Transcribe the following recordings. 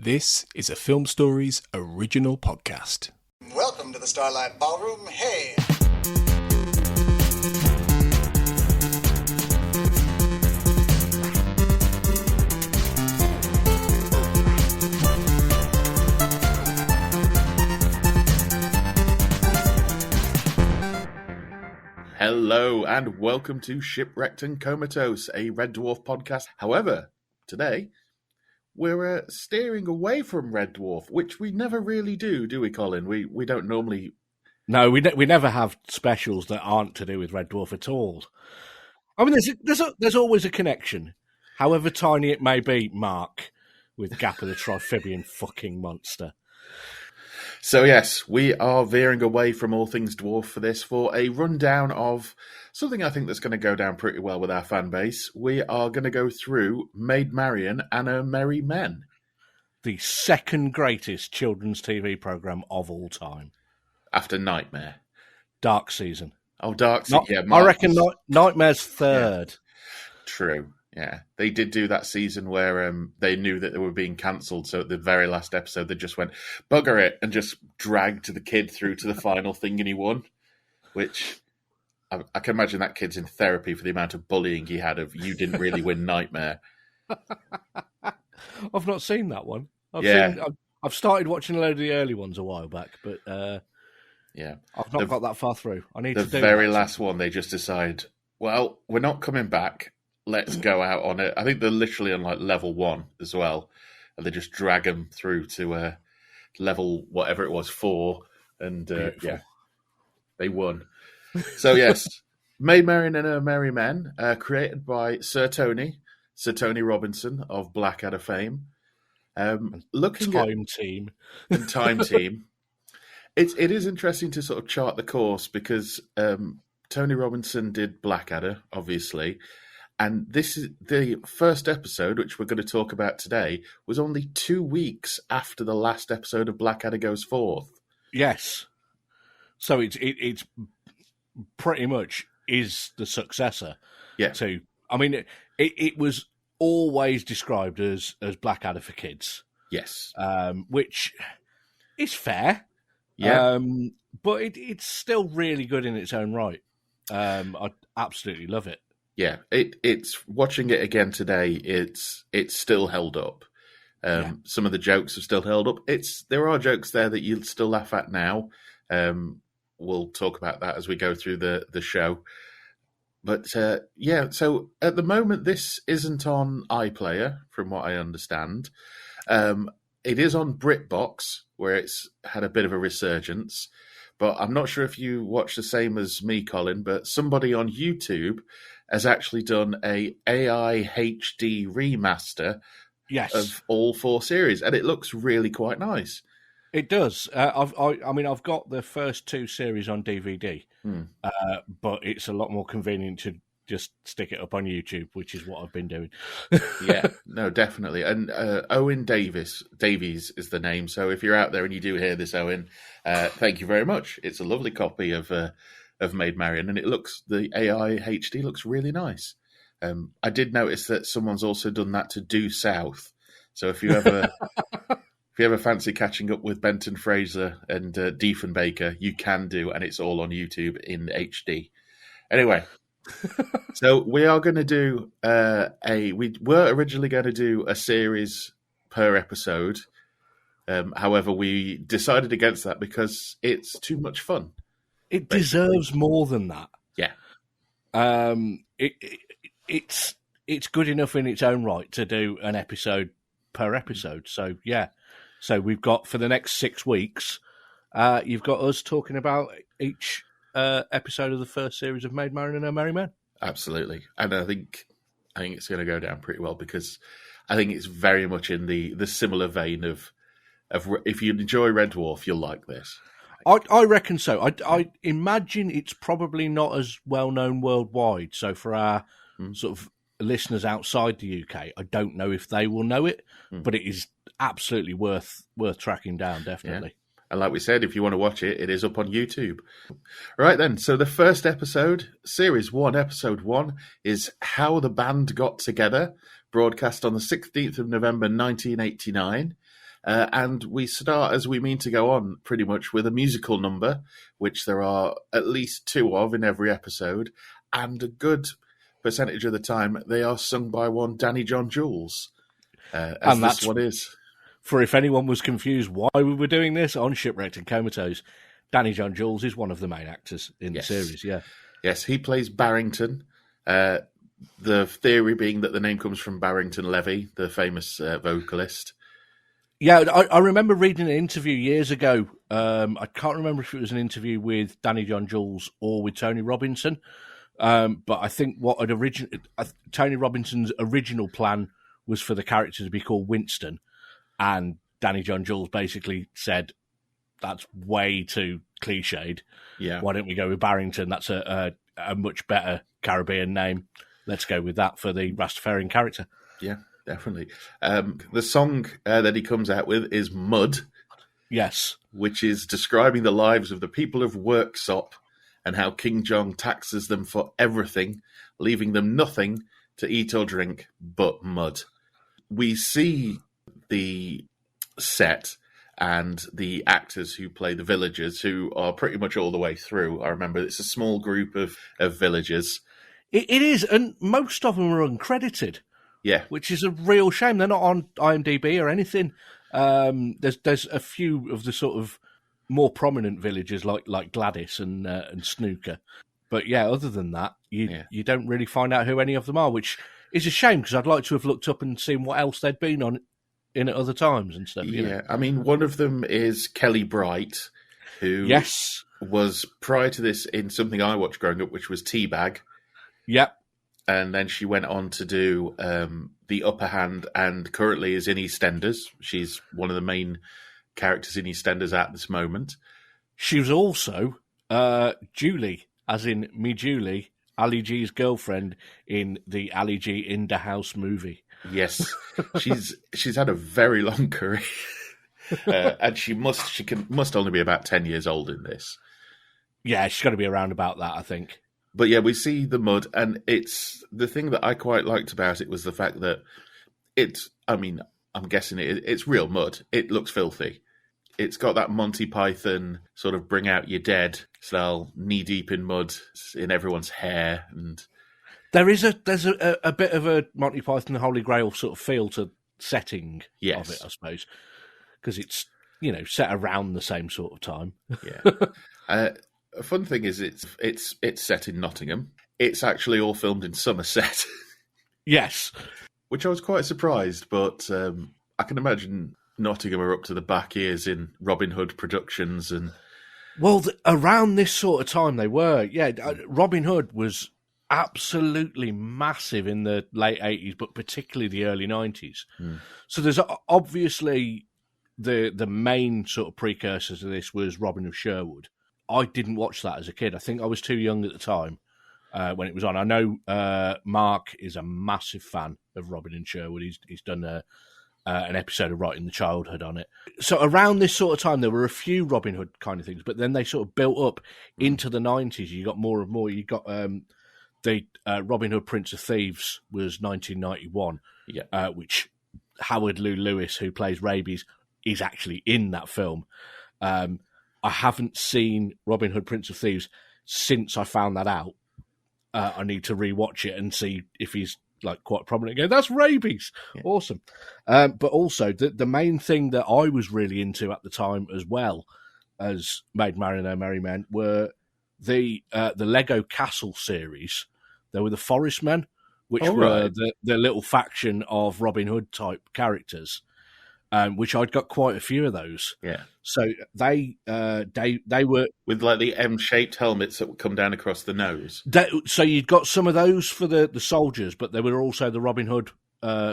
This is a Film Stories original podcast. Welcome to the Starlight Ballroom. Hey! Hello and welcome to Shipwrecked and Comatose, a Red Dwarf podcast. However, today we're steering away from Red Dwarf, which we never really do we, Colin? We don't normally... No, we never have specials that aren't to do with Red Dwarf at all. I mean, there's always a connection, however tiny it may be, Mark, with Gap of the Triphibian fucking monster. So yes, we are veering away from all things dwarf for this, for a rundown of something I think that's going to go down pretty well with our fan base. We are going to go through Maid Marian and Her Merry Men. The second greatest children's TV programme of all time. After Nightmare. Dark Season. Oh, Dark Season, yeah. I reckon Nightmare's third. Yeah. True. Yeah, they did do that season where they knew that they were being cancelled, so at the very last episode they just went, bugger it, and just dragged the kid through to the final thing and he won, which I can imagine that kid's in therapy for the amount of bullying he had of, you didn't really win Nightmare. I've not seen that one. I've started watching a load of the early ones a while back, but yeah, I've not got that far through. I need the to do very that. last one, they just decide, well, we're not coming back. Let's go out on it. I think they're literally on like level 1 as well. And they just drag them through to level whatever it was, 4. And yeah, they won. So yes, Maid Marian and Her Merry Men, created by Sir Tony Robinson of Blackadder fame. Looking Time Team. Time Team. It is interesting to sort of chart the course because Tony Robinson did Blackadder, obviously. And this is the first episode, which we're going to talk about today, was only 2 weeks after the last episode of Blackadder Goes Forth. Yes. So it's pretty much is the successor. Yeah. To, I mean, it was always described as Blackadder for kids. Yes. Which is fair. Yeah. But it's still really good in its own right. I absolutely love it. Yeah, it's watching it again today. It's still held up. Some of the jokes have still held up. There are jokes there that you'll still laugh at now. We'll talk about that as we go through the show. But yeah, so at the moment this isn't on iPlayer, from what I understand. It is on BritBox, where it's had a bit of a resurgence. But I'm not sure if you watch the same as me, Colin. But somebody on YouTube has actually done a AI HD remaster of all 4 series, and it looks really quite nice. It does. I've got the first 2 series on DVD, but it's a lot more convenient to just stick it up on YouTube, which is what I've been doing. Yeah, no, definitely. And Owen Davies is the name. So if you're out there and you do hear this, Owen, thank you very much. It's a lovely copy of Maid Marian, and the AI HD looks really nice. I did notice that someone's also done that to Due South. So if you ever fancy catching up with Benton Fraser and Diefenbaker, you can do, and it's all on YouTube in HD. Anyway, so we are going to do we were originally going to do a series per episode. However, we decided against that because it's too much fun. It deserves more than that. Yeah. It's good enough in its own right to do an episode per episode. So yeah. So we've got, for the next 6 weeks, you've got us talking about each episode of the first series of Maid Marian and Her Merry Men. Absolutely. And I think it's going to go down pretty well because I think it's very much in the similar vein of if you enjoy Red Dwarf, you'll like this. I reckon so. I imagine it's probably not as well known worldwide. So for our sort of listeners outside the UK, I don't know if they will know it, but it is absolutely worth tracking down, definitely. Yeah. And like we said, if you want to watch it, it is up on YouTube. Right then, so the first episode, Series 1, Episode 1, is How the Band Got Together, broadcast on the 16th of November 1989. And we start, as we mean to go on, pretty much with a musical number, which there are at least 2 of in every episode, and a good percentage of the time they are sung by one John Jules, as and this one is. For if anyone was confused why we were doing this on Shipwrecked and Comatose, John Jules is one of the main actors in the series, yeah. Yes, he plays Barrington. The theory being that the name comes from Barrington Levy, the famous vocalist. Yeah, I remember reading an interview years ago. I can't remember if it was an interview with John Jules or with Tony Robinson. But I think Tony Robinson's original plan was for the character to be called Winston. And John Jules basically said, that's way too cliched. Yeah. Why don't we go with Barrington? That's a much better Caribbean name. Let's go with that for the Rastafarian character. Yeah, definitely. The song that he comes out with is Mud. Yes. Which is describing the lives of the people of Worksop and how King John taxes them for everything, leaving them nothing to eat or drink but mud. We see the set and the actors who play the villagers, who are pretty much all the way through. I remember it's a small group of villagers. It is, and most of them are uncredited. Yeah. Which is a real shame. They're not on IMDb or anything. There's a few of the sort of more prominent villagers like Gladys and Snooker. But yeah, other than that, you don't really find out who any of them are, which is a shame because I'd like to have looked up and seen what else they'd been on in at other times and stuff. You know? I mean, one of them is Kelly Bright, who was prior to this in something I watched growing up, which was Teabag. Yep. And then she went on to do The Upper Hand and currently is in EastEnders. She's one of the main characters in EastEnders at this moment. She was also Julie, as in me Julie, Ali G's girlfriend in the Ali G In the House movie. Yes, she's had a very long career, and she must only be about 10 years old in this. Yeah, she's got to be around about that, I think. But yeah, we see the mud, and it's the thing that I quite liked about it was the fact that I'm guessing it's real mud. It looks filthy. It's got that Monty Python sort of bring out your dead style, knee deep in mud in everyone's hair, and there's a bit of a Monty Python Holy Grail sort of feel to setting of it, I suppose, because it's set around the same sort of time. Yeah. A fun thing is it's set in Nottingham. It's actually all filmed in Somerset. Yes. Which I was quite surprised, but I can imagine Nottingham are up to the back ears in Robin Hood productions. And well, around this sort of time they were. Yeah, Robin Hood was absolutely massive in the late 80s, but particularly the early 90s. So there's obviously the main sort of precursor to this was Robin of Sherwood. I didn't watch that as a kid. I think I was too young at the time when it was on. I know Mark is a massive fan of Robin and Sherwood. He's done an episode of Writing the Childhood on it. So around this sort of time, there were a few Robin Hood kind of things, but then they sort of built up into the 90s. You got more and more. You got the Robin Hood Prince of Thieves was 1991, which Howard Lou Lewis, who plays Rabies, is actually in that film. I haven't seen Robin Hood Prince of Thieves since I found that out. I need to rewatch it and see if he's quite prominent again. That's Rabies. Yeah. Awesome. But also the main thing that I was really into at the time as well as Maid Marian, Oh Merry Men were the Lego Castle series. There were the Forest Men, which were the little faction of Robin Hood type characters. Which I'd got quite a few of those. Yeah. So they were with the M-shaped helmets that would come down across the nose. So you'd got some of those for the soldiers, but there were also the Robin Hood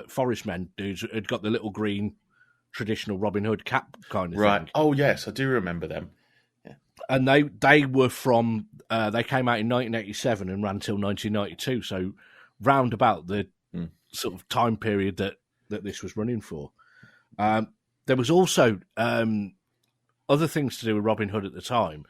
Forest Men dudes who had got the little green traditional Robin Hood cap kind of thing. Oh yes, I do remember them. Yeah. And they were from they came out in 1987 and ran till 1992. So round about the sort of time period that this was running for. There was also other things to do with Robin Hood at the time.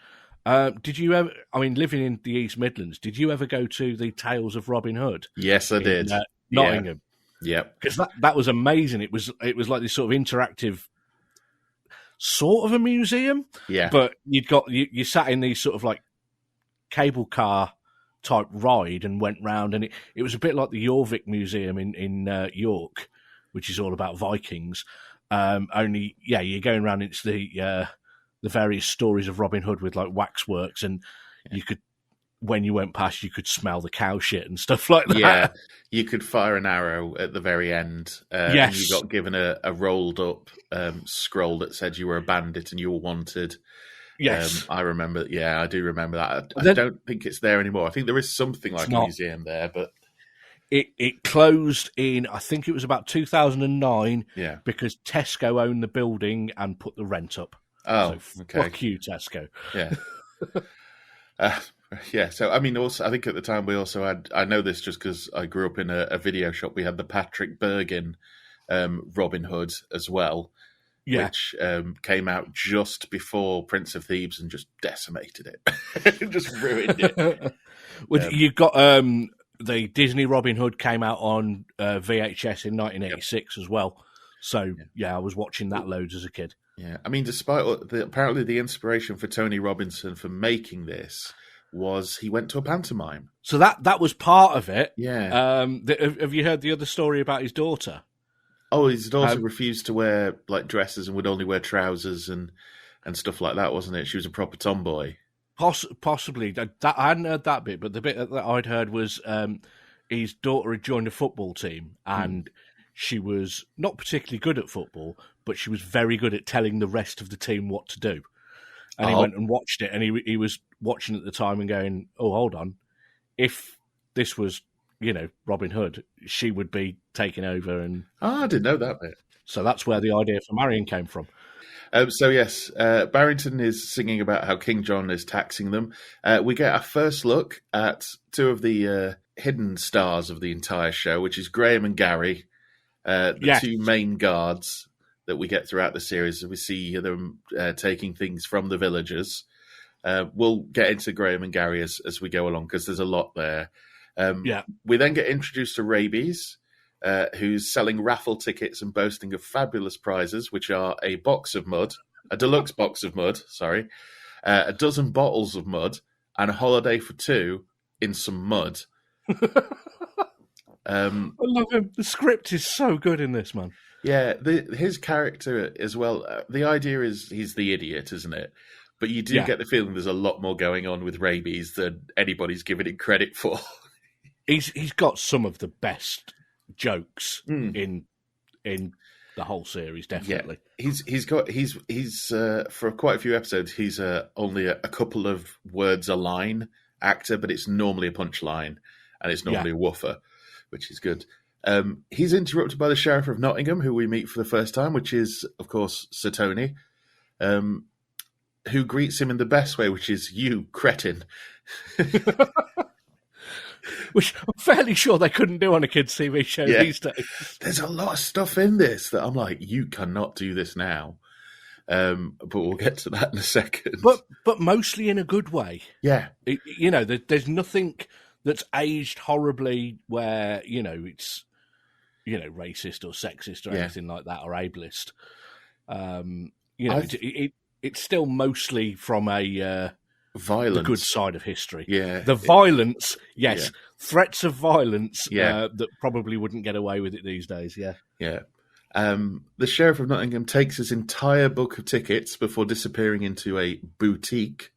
Did you ever, living in the East Midlands, did you ever go to the Tales of Robin Hood? Yes, I did. Nottingham. Yeah. Because that was amazing. It was like this sort of interactive sort of a museum. Yeah. But you sat in these sort of like cable car type ride and went round, and it was a bit like the Jorvik Museum in York, which is all about Vikings. Only, you're going around. It's the various stories of Robin Hood with like waxworks, and you could, when you went past, you could smell the cow shit and stuff like that. Yeah, you could fire an arrow at the very end. Yes. And you got given a rolled up scroll that said you were a bandit and you were wanted. Yes. I remember. Yeah, I do remember that. I don't think it's there anymore. I think there is something like a museum there, but it closed in, I think it was about 2009. Yeah. Because Tesco owned the building and put the rent up. Oh, so okay. Fuck you, Tesco. Yeah. Yeah, so I mean, also I think at the time we also had, I know this just because I grew up in a video shop, we had the Patrick Bergin Robin Hood as well, which came out just before Prince of Thieves and just decimated it. Just ruined it. Well, you've got the Disney Robin Hood came out on VHS in 1986 as well. So, I was watching that loads as a kid. Yeah, I mean, despite apparently the inspiration for Tony Robinson for making this was he went to a pantomime. So that was part of it. Yeah. Have you heard the other story about his daughter? Oh, his daughter refused to wear like dresses and would only wear trousers and stuff like that, wasn't it? She was a proper tomboy. Possibly. I hadn't heard that bit, but the bit that I'd heard was his daughter had joined a football team and she was not particularly good at football, but she was very good at telling the rest of the team what to do. And he went and watched it, and he was watching at the time and going, oh, hold on. If this was, Robin Hood, she would be taking over. And I didn't know that bit. So that's where the idea for Marian came from. So yes, Barrington is singing about how King John is taxing them. We get our first look at two of the hidden stars of the entire show, which is Graham and Gary, the two main guards that we get throughout the series. We see them taking things from the villagers. We'll get into Graham and Gary as we go along because there's a lot there. We then get introduced to Rabies, who's selling raffle tickets and boasting of fabulous prizes, which are a deluxe box of mud, a dozen bottles of mud, and a holiday for two in some mud. I love him. The script is so good in this, man. Yeah, his character as well. The idea is he's the idiot, isn't it? But you do get the feeling there's a lot more going on with Rabies than anybody's giving him credit for. He's got some of the best jokes in the whole series, definitely. Yeah. He's for quite a few episodes, he's only a couple of words a line actor, but it's normally a punchline and it's normally a woofer, which is good. He's interrupted by the Sheriff of Nottingham, who we meet for the first time, which is, of course, Sir Tony, who greets him in the best way, which is, you cretin. Which I'm fairly sure they couldn't do on a kids' TV show these days. There's a lot of stuff in this that I'm like, you cannot do this now. But we'll get to that in a second. But mostly in a good way. Yeah. There's nothing that's aged horribly where, it's, racist or sexist or anything like that, or ableist. It's still mostly from a violence, the good side of history. Yeah, the violence, threats of violence that probably wouldn't get away with it these days. Yeah. The Sheriff of Nottingham takes his entire book of tickets before disappearing into a boutique.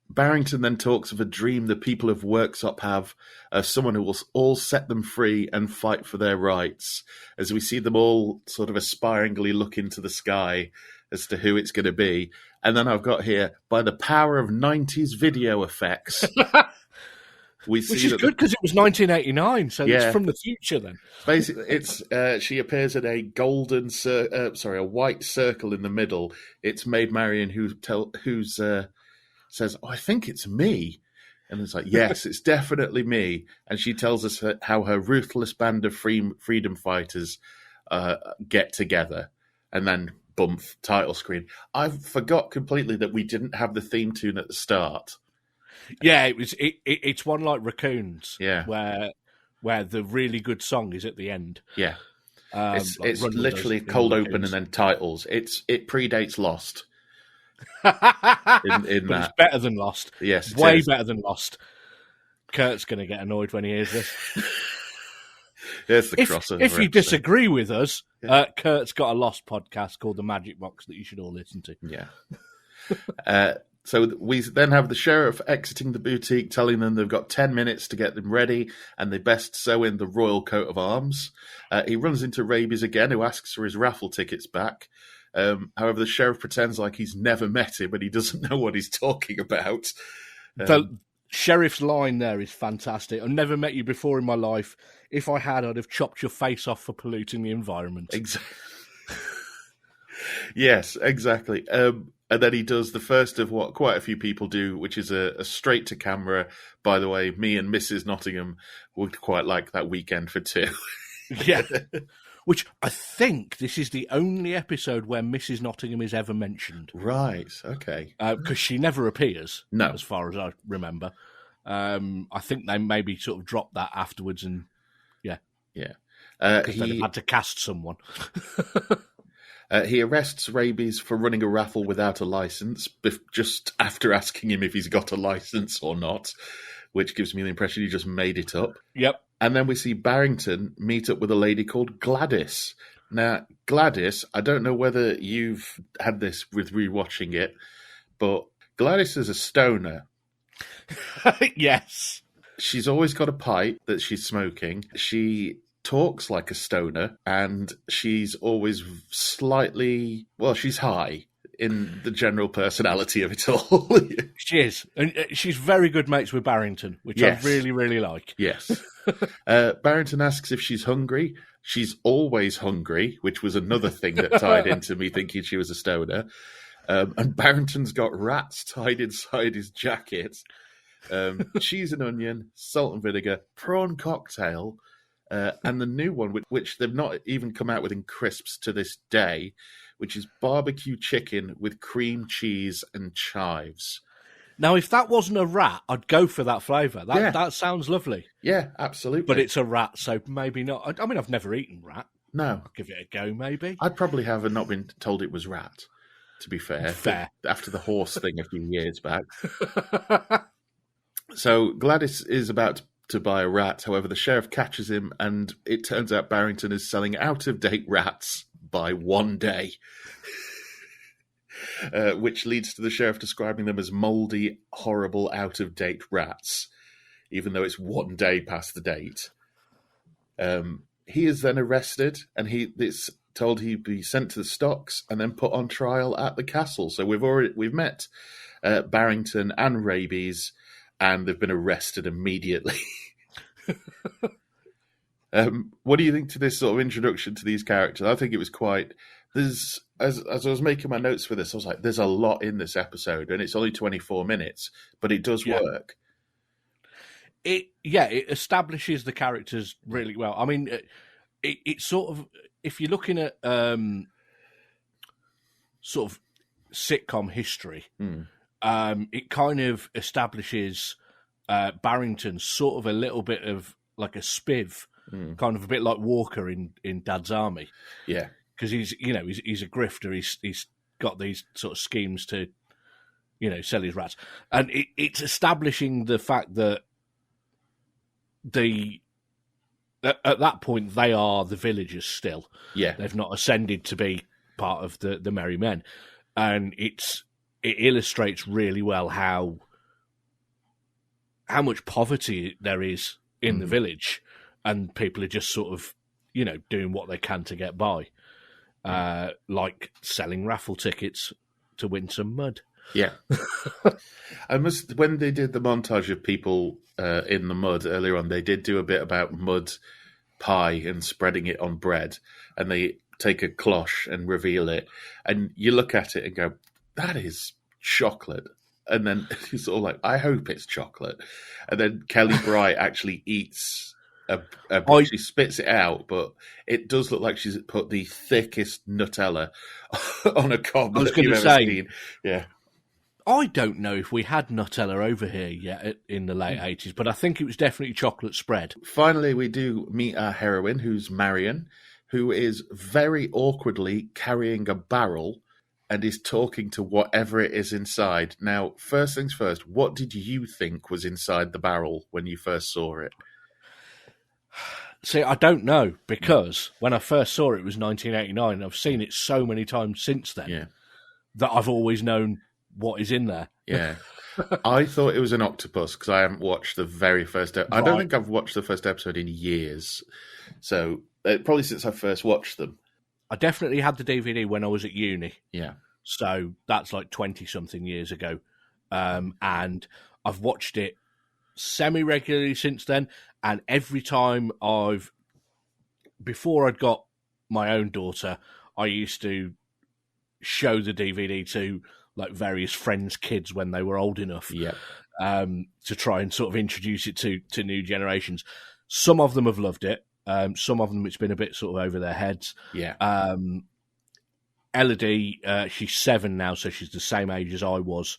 Barrington then talks of a dream the people of Worksop have of someone who will all set them free and fight for their rights, as we see them all sort of aspiringly look into the sky as to who it's going to be. And then I've got here, by the power of 90s video effects. Which is good because it was 1989, so it's from the future then. Basically, it's she appears at a a white circle in the middle. It's Maid Marian who's says, "Oh, I think it's me," and it's like, "Yes, it's definitely me." And she tells us how her ruthless band of freedom fighters get together, and then boom, title screen. I forgot completely that we didn't have the theme tune at the start. Yeah, it's one like Raccoons. Yeah, where the really good song is at the end. Yeah. It's Rundle literally does in cold Raccoons. open and then titles. It predates Lost. But in that. it's better than Lost. Yes, it Way is. better than Lost. Kurt's going to get annoyed when he hears this. There's the crossover. If you episode. disagree with us, Kurt's got a Lost podcast called The Magic Box that you should all listen to. Yeah. So we then have the sheriff exiting the boutique, telling them they've got 10 minutes to get them ready, and they best sew in the royal coat of arms. He runs into Rabies again, who asks for his raffle tickets back. However, the sheriff pretends like he's never met him, and he doesn't know what he's talking about. The sheriff's line there is fantastic. I've never met you before in my life. If I had, I'd have chopped your face off for polluting the environment. Yes, exactly. And then he does the first of what quite a few people do, which is a straight to camera. By the way, me and Mrs. Nottingham would quite like that weekend for two. Yeah. Which I think this is the only episode where Mrs. Nottingham is ever mentioned. Right, okay. Because she never appears, No. as far as I remember. I think they maybe sort of dropped that afterwards and, yeah. Yeah. Because they had to cast someone. He arrests Rabies for running a raffle without a license, just after asking him if he's got a license or not, which gives me the impression he just made it up. Yep. And then we see Barrington meet up with a lady called Gladys. Now, Gladys, I don't know whether you've had this with rewatching it, but Gladys is a stoner. Yes. She's always got a pipe that she's smoking. She talks like a stoner, and she's always slightly, well, she's high in the general personality of it all. She is. And she's very good mates with Barrington, which Yes. I really, really like. Yes. Barrington asks if she's hungry. She's always hungry, which was another thing that tied into me thinking she was a stoner. And Barrington's got rats tied inside his jacket. Cheese and onion, salt and vinegar, prawn cocktail, and the new one, which they've not even come out with in crisps to this day, which is barbecue chicken with cream cheese and chives. Now, if that wasn't a rat, I'd go for that flavour. Yeah. That sounds lovely. Yeah, absolutely. But it's a rat, so maybe not. I mean, I've never eaten rat. No. I'll give it a go, maybe. I'd probably have and not been told it was rat, to be fair. Fair. After the horse thing a few years back. So Gladys is about to buy a rat. However, the sheriff catches him, and it turns out Barrington is selling out-of-date rats by one day. Which leads to the sheriff describing them as mouldy, horrible, out-of-date rats, even though it's one day past the date. He is then arrested, and it's told he'd be sent to the stocks and then put on trial at the castle. So we've met Barrington and Rabies, and they've been arrested immediately. What do you think to this sort of introduction to these characters? I think it was quite... As I was making my notes for this, I was like, there's a lot in this episode, and it's only 24 minutes, but it does work. It establishes the characters really well. I mean, it sort of, if you're looking at sort of sitcom history, it kind of establishes Barrington sort of a little bit of like a spiv, kind of a bit like Walker in Dad's Army. Yeah. Because he's a grifter. He's got these sort of schemes to, sell his rats, and it's establishing the fact that at that point they are the villagers still. Yeah, they've not ascended to be part of the Merry Men, and it illustrates really well how much poverty there is in the village, and people are just sort of doing what they can to get by. Like selling raffle tickets to win some mud. Yeah. When they did the montage of people in the mud earlier on, they did do a bit about mud pie and spreading it on bread. And they take a cloche and reveal it. And you look at it and go, that is chocolate. And then you're sort of like, I hope it's chocolate. And then Kelly Bright actually eats... she spits it out, but it does look like she's put the thickest Nutella on a cob that you've ever seen. Yeah. I don't know if we had Nutella over here yet in the late 80s, but I think it was definitely chocolate spread. Finally, we do meet our heroine, who's Marian, who is very awkwardly carrying a barrel and is talking to whatever it is inside. Now, first things first, what did you think was inside the barrel when you first saw it? See, I don't know, because when I first saw it, it was 1989. I've seen it so many times since then that I've always known what is in there. Yeah. I thought it was an octopus because I haven't watched the very first episode. I don't think I've watched the first episode in years. So, probably since I first watched them. I definitely had the DVD when I was at uni. Yeah. So that's like 20-something years ago. And I've watched it semi-regularly since then. And every time before I'd got my own daughter, I used to show the DVD to like various friends' kids when they were old enough to try and sort of introduce it to new generations. Some of them have loved it. Some of them it's been a bit sort of over their heads. Yeah. Elodie, she's 7 now, so she's the same age as I was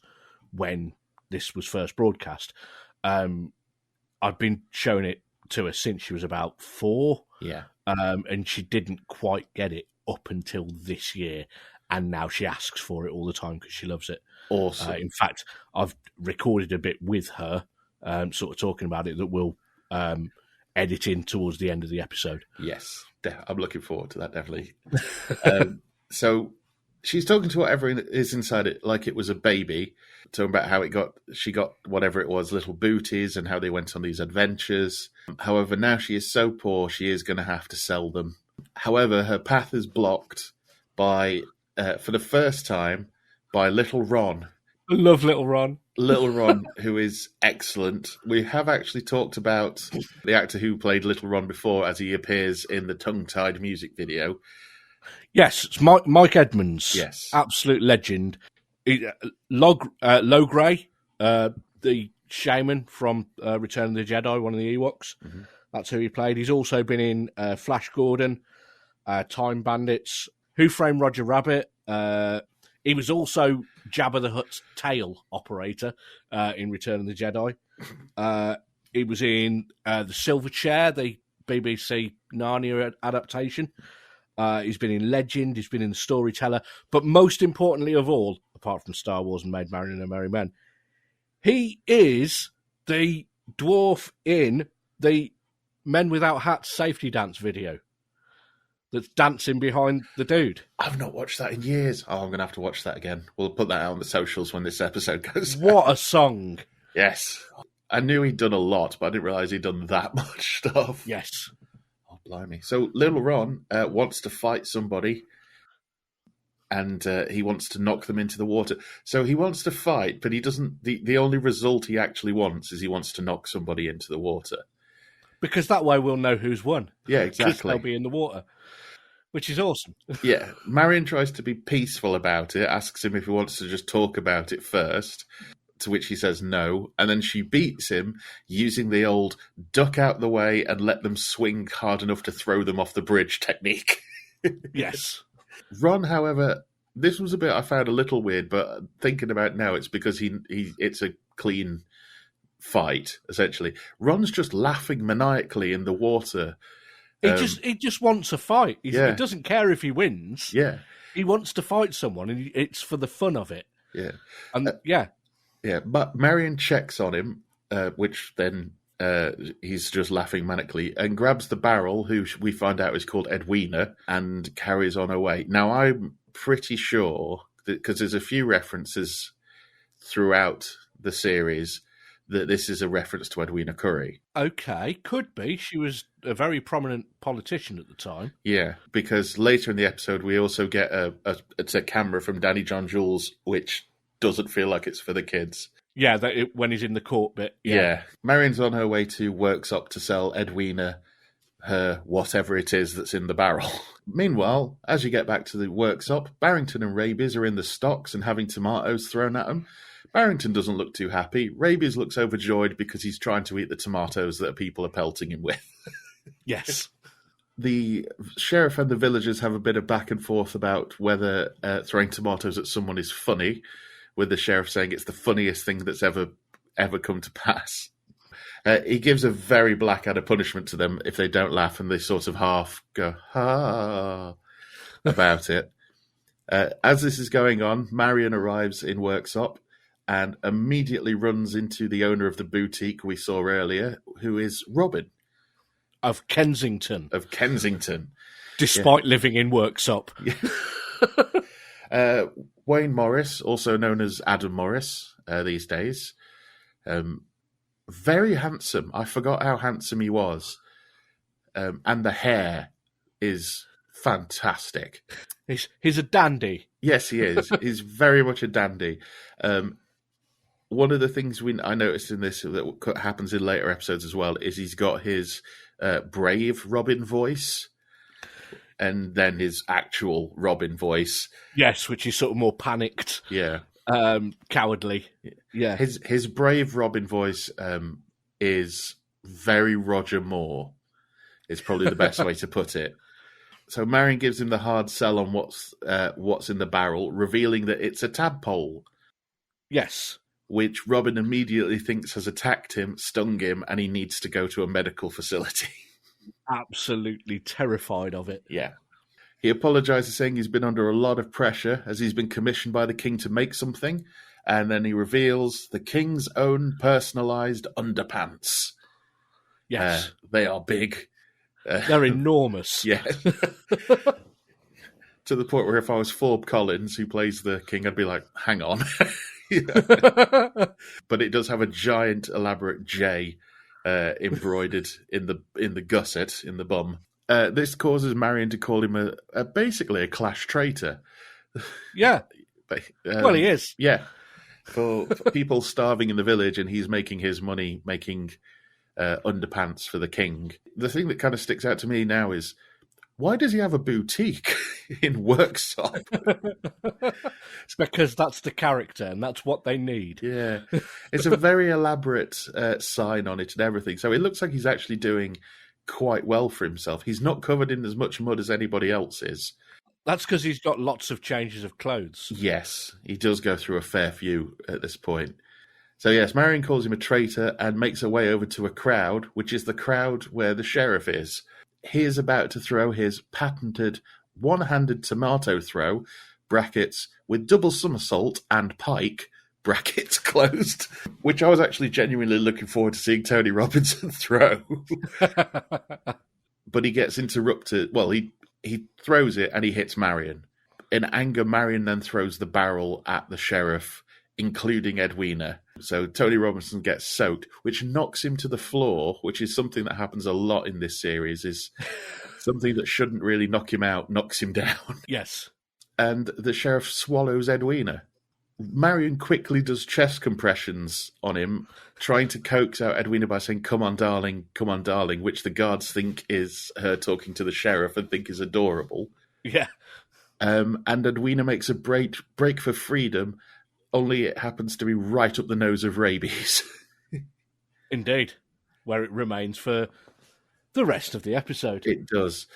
when this was first broadcast. I've been showing it to her since she was about 4. Yeah. And she didn't quite get it up until this year. And now she asks for it all the time because she loves it. Awesome. In fact, I've recorded a bit with her, sort of talking about it, that we'll edit in towards the end of the episode. Yes, I'm looking forward to that, definitely. So she's talking to whatever is inside it like it was a baby, talking about how she got whatever it was, little booties, and how they went on these adventures. However, now she is so poor, she is going to have to sell them. However, her path is blocked by... for the first time, by Little Ron. I love Little Ron. Little Ron, who is excellent. We have actually talked about the actor who played Little Ron before, as he appears in the Tongue-Tied music video. Yes, it's Mike Edmonds. Yes. Absolute legend. Logray, the shaman from Return of the Jedi, one of the Ewoks. Mm-hmm. That's who he played. He's also been in Flash Gordon, Time Bandits, Who Framed Roger Rabbit. He was also Jabba the Hutt's tail operator in Return of the Jedi. He was in The Silver Chair, the BBC Narnia adaptation. He's been in Legend. He's been in The Storyteller. But most importantly of all, apart from Star Wars and Maid Marian and Merry Men, he is the dwarf in the Men Without Hats safety dance video that's dancing behind the dude. I've not watched that in years. Oh, I'm going to have to watch that again. We'll put that out on the socials when this episode goes out. What a song. Yes. I knew he'd done a lot, but I didn't realise he'd done that much stuff. Yes. Oh, blimey. So Little Ron wants to fight somebody, and he wants to knock them into the water. So he wants to fight, but he doesn't... The only result he actually wants is he wants to knock somebody into the water. Because that way we'll know who's won. Yeah, exactly. They'll be in the water. Which is awesome. Yeah. Marian tries to be peaceful about it, asks him if he wants to just talk about it first, to which he says no, and then she beats him using the old duck out the way and let them swing hard enough to throw them off the bridge technique. Yes. Ron, however, this was a bit I found a little weird, but thinking about it now, it's because it's a clean fight, essentially. Ron's just laughing maniacally in the water. He just wants a fight. He doesn't care if he wins. Yeah. He wants to fight someone, and it's for the fun of it. Yeah. And yeah, but Marian checks on him, which then he's just laughing manically, and grabs the barrel, who we find out is called Edwina, and carries on her way. Now, I'm pretty sure, because there's a few references throughout the series, that this is a reference to Edwina Currie. Okay, could be. She was a very prominent politician at the time. Yeah, because later in the episode, we also get a camera from John Jules, which doesn't feel like it's for the kids. Yeah, when he's in the court bit. Yeah. Marian's on her way to Worksop to sell Edwina her whatever it is that's in the barrel. Meanwhile, as you get back to the Worksop, Barrington and Rabies are in the stocks and having tomatoes thrown at them. Barrington doesn't look too happy. Rabies looks overjoyed because he's trying to eat the tomatoes that people are pelting him with. Yes. The sheriff and the villagers have a bit of back and forth about whether throwing tomatoes at someone is funny, with the sheriff saying it's the funniest thing that's ever come to pass. He gives a very Blackadder punishment to them if they don't laugh, and they sort of half go, ha, about it. As this is going on, Marian arrives in Worksop and immediately runs into the owner of the boutique we saw earlier, who is Robin. Of Kensington. Yeah. Despite living in Worksop. Wayne Morris, also known as Adam Morris these days. Very handsome. I forgot how handsome he was. And the hair is fantastic. He's a dandy. Yes, he is. He's very much a dandy. One of the things I noticed in this that happens in later episodes as well is he's got his brave Robin voice and then his actual Robin voice. Yes, which is sort of more panicked. Yeah. Cowardly. Yeah. His brave Robin voice is very Roger Moore. Is probably the best way to put it. So Marian gives him the hard sell on what's in the barrel, revealing that it's a tadpole. Yes. Which Robin immediately thinks has attacked him, stung him, and he needs to go to a medical facility. Absolutely terrified of it. Yeah. He apologises, saying he's been under a lot of pressure as he's been commissioned by the king to make something, and then he reveals the king's own personalised underpants. Yes. They are big. They're enormous. Yeah. To the point where if I was Forbes Collins, who plays the king, I'd be like, hang on. But it does have a giant, elaborate J embroidered in the gusset, in the bum. This causes Marian to call him basically a clash traitor. Yeah. Well, he is. Yeah. For people starving in the village, and he's making his money making underpants for the king. The thing that kind of sticks out to me now is, why does he have a boutique in Worksop? It's because that's the character and that's what they need. Yeah. It's a very elaborate sign on it and everything. So it looks like he's actually doing quite well for himself. He's not covered in as much mud as anybody else is. That's because he's got lots of changes of clothes. Yes, he does go through a fair few at this point. So yes, Marian calls him a traitor and makes her way over to a crowd, which is the crowd where the sheriff is. He is about to throw his patented one-handed tomato throw, brackets, with double somersault and pike, brackets closed, which I was actually genuinely looking forward to seeing Tony Robinson throw. But he gets interrupted. Well, he throws it and he hits Marian. In anger, Marian then throws the barrel at the sheriff, including Edwina. So Tony Robinson gets soaked, which knocks him to the floor, which is something that happens a lot in this series, is something that shouldn't really knock him out, knocks him down. Yes. And the sheriff swallows Edwina. Marian quickly does chest compressions on him, trying to coax out Edwina by saying, come on, darling, which the guards think is her talking to the sheriff and think is adorable. Yeah. And Edwina makes a break for freedom, only it happens to be right up the nose of rabies. Indeed. Where it remains for the rest of the episode. It does.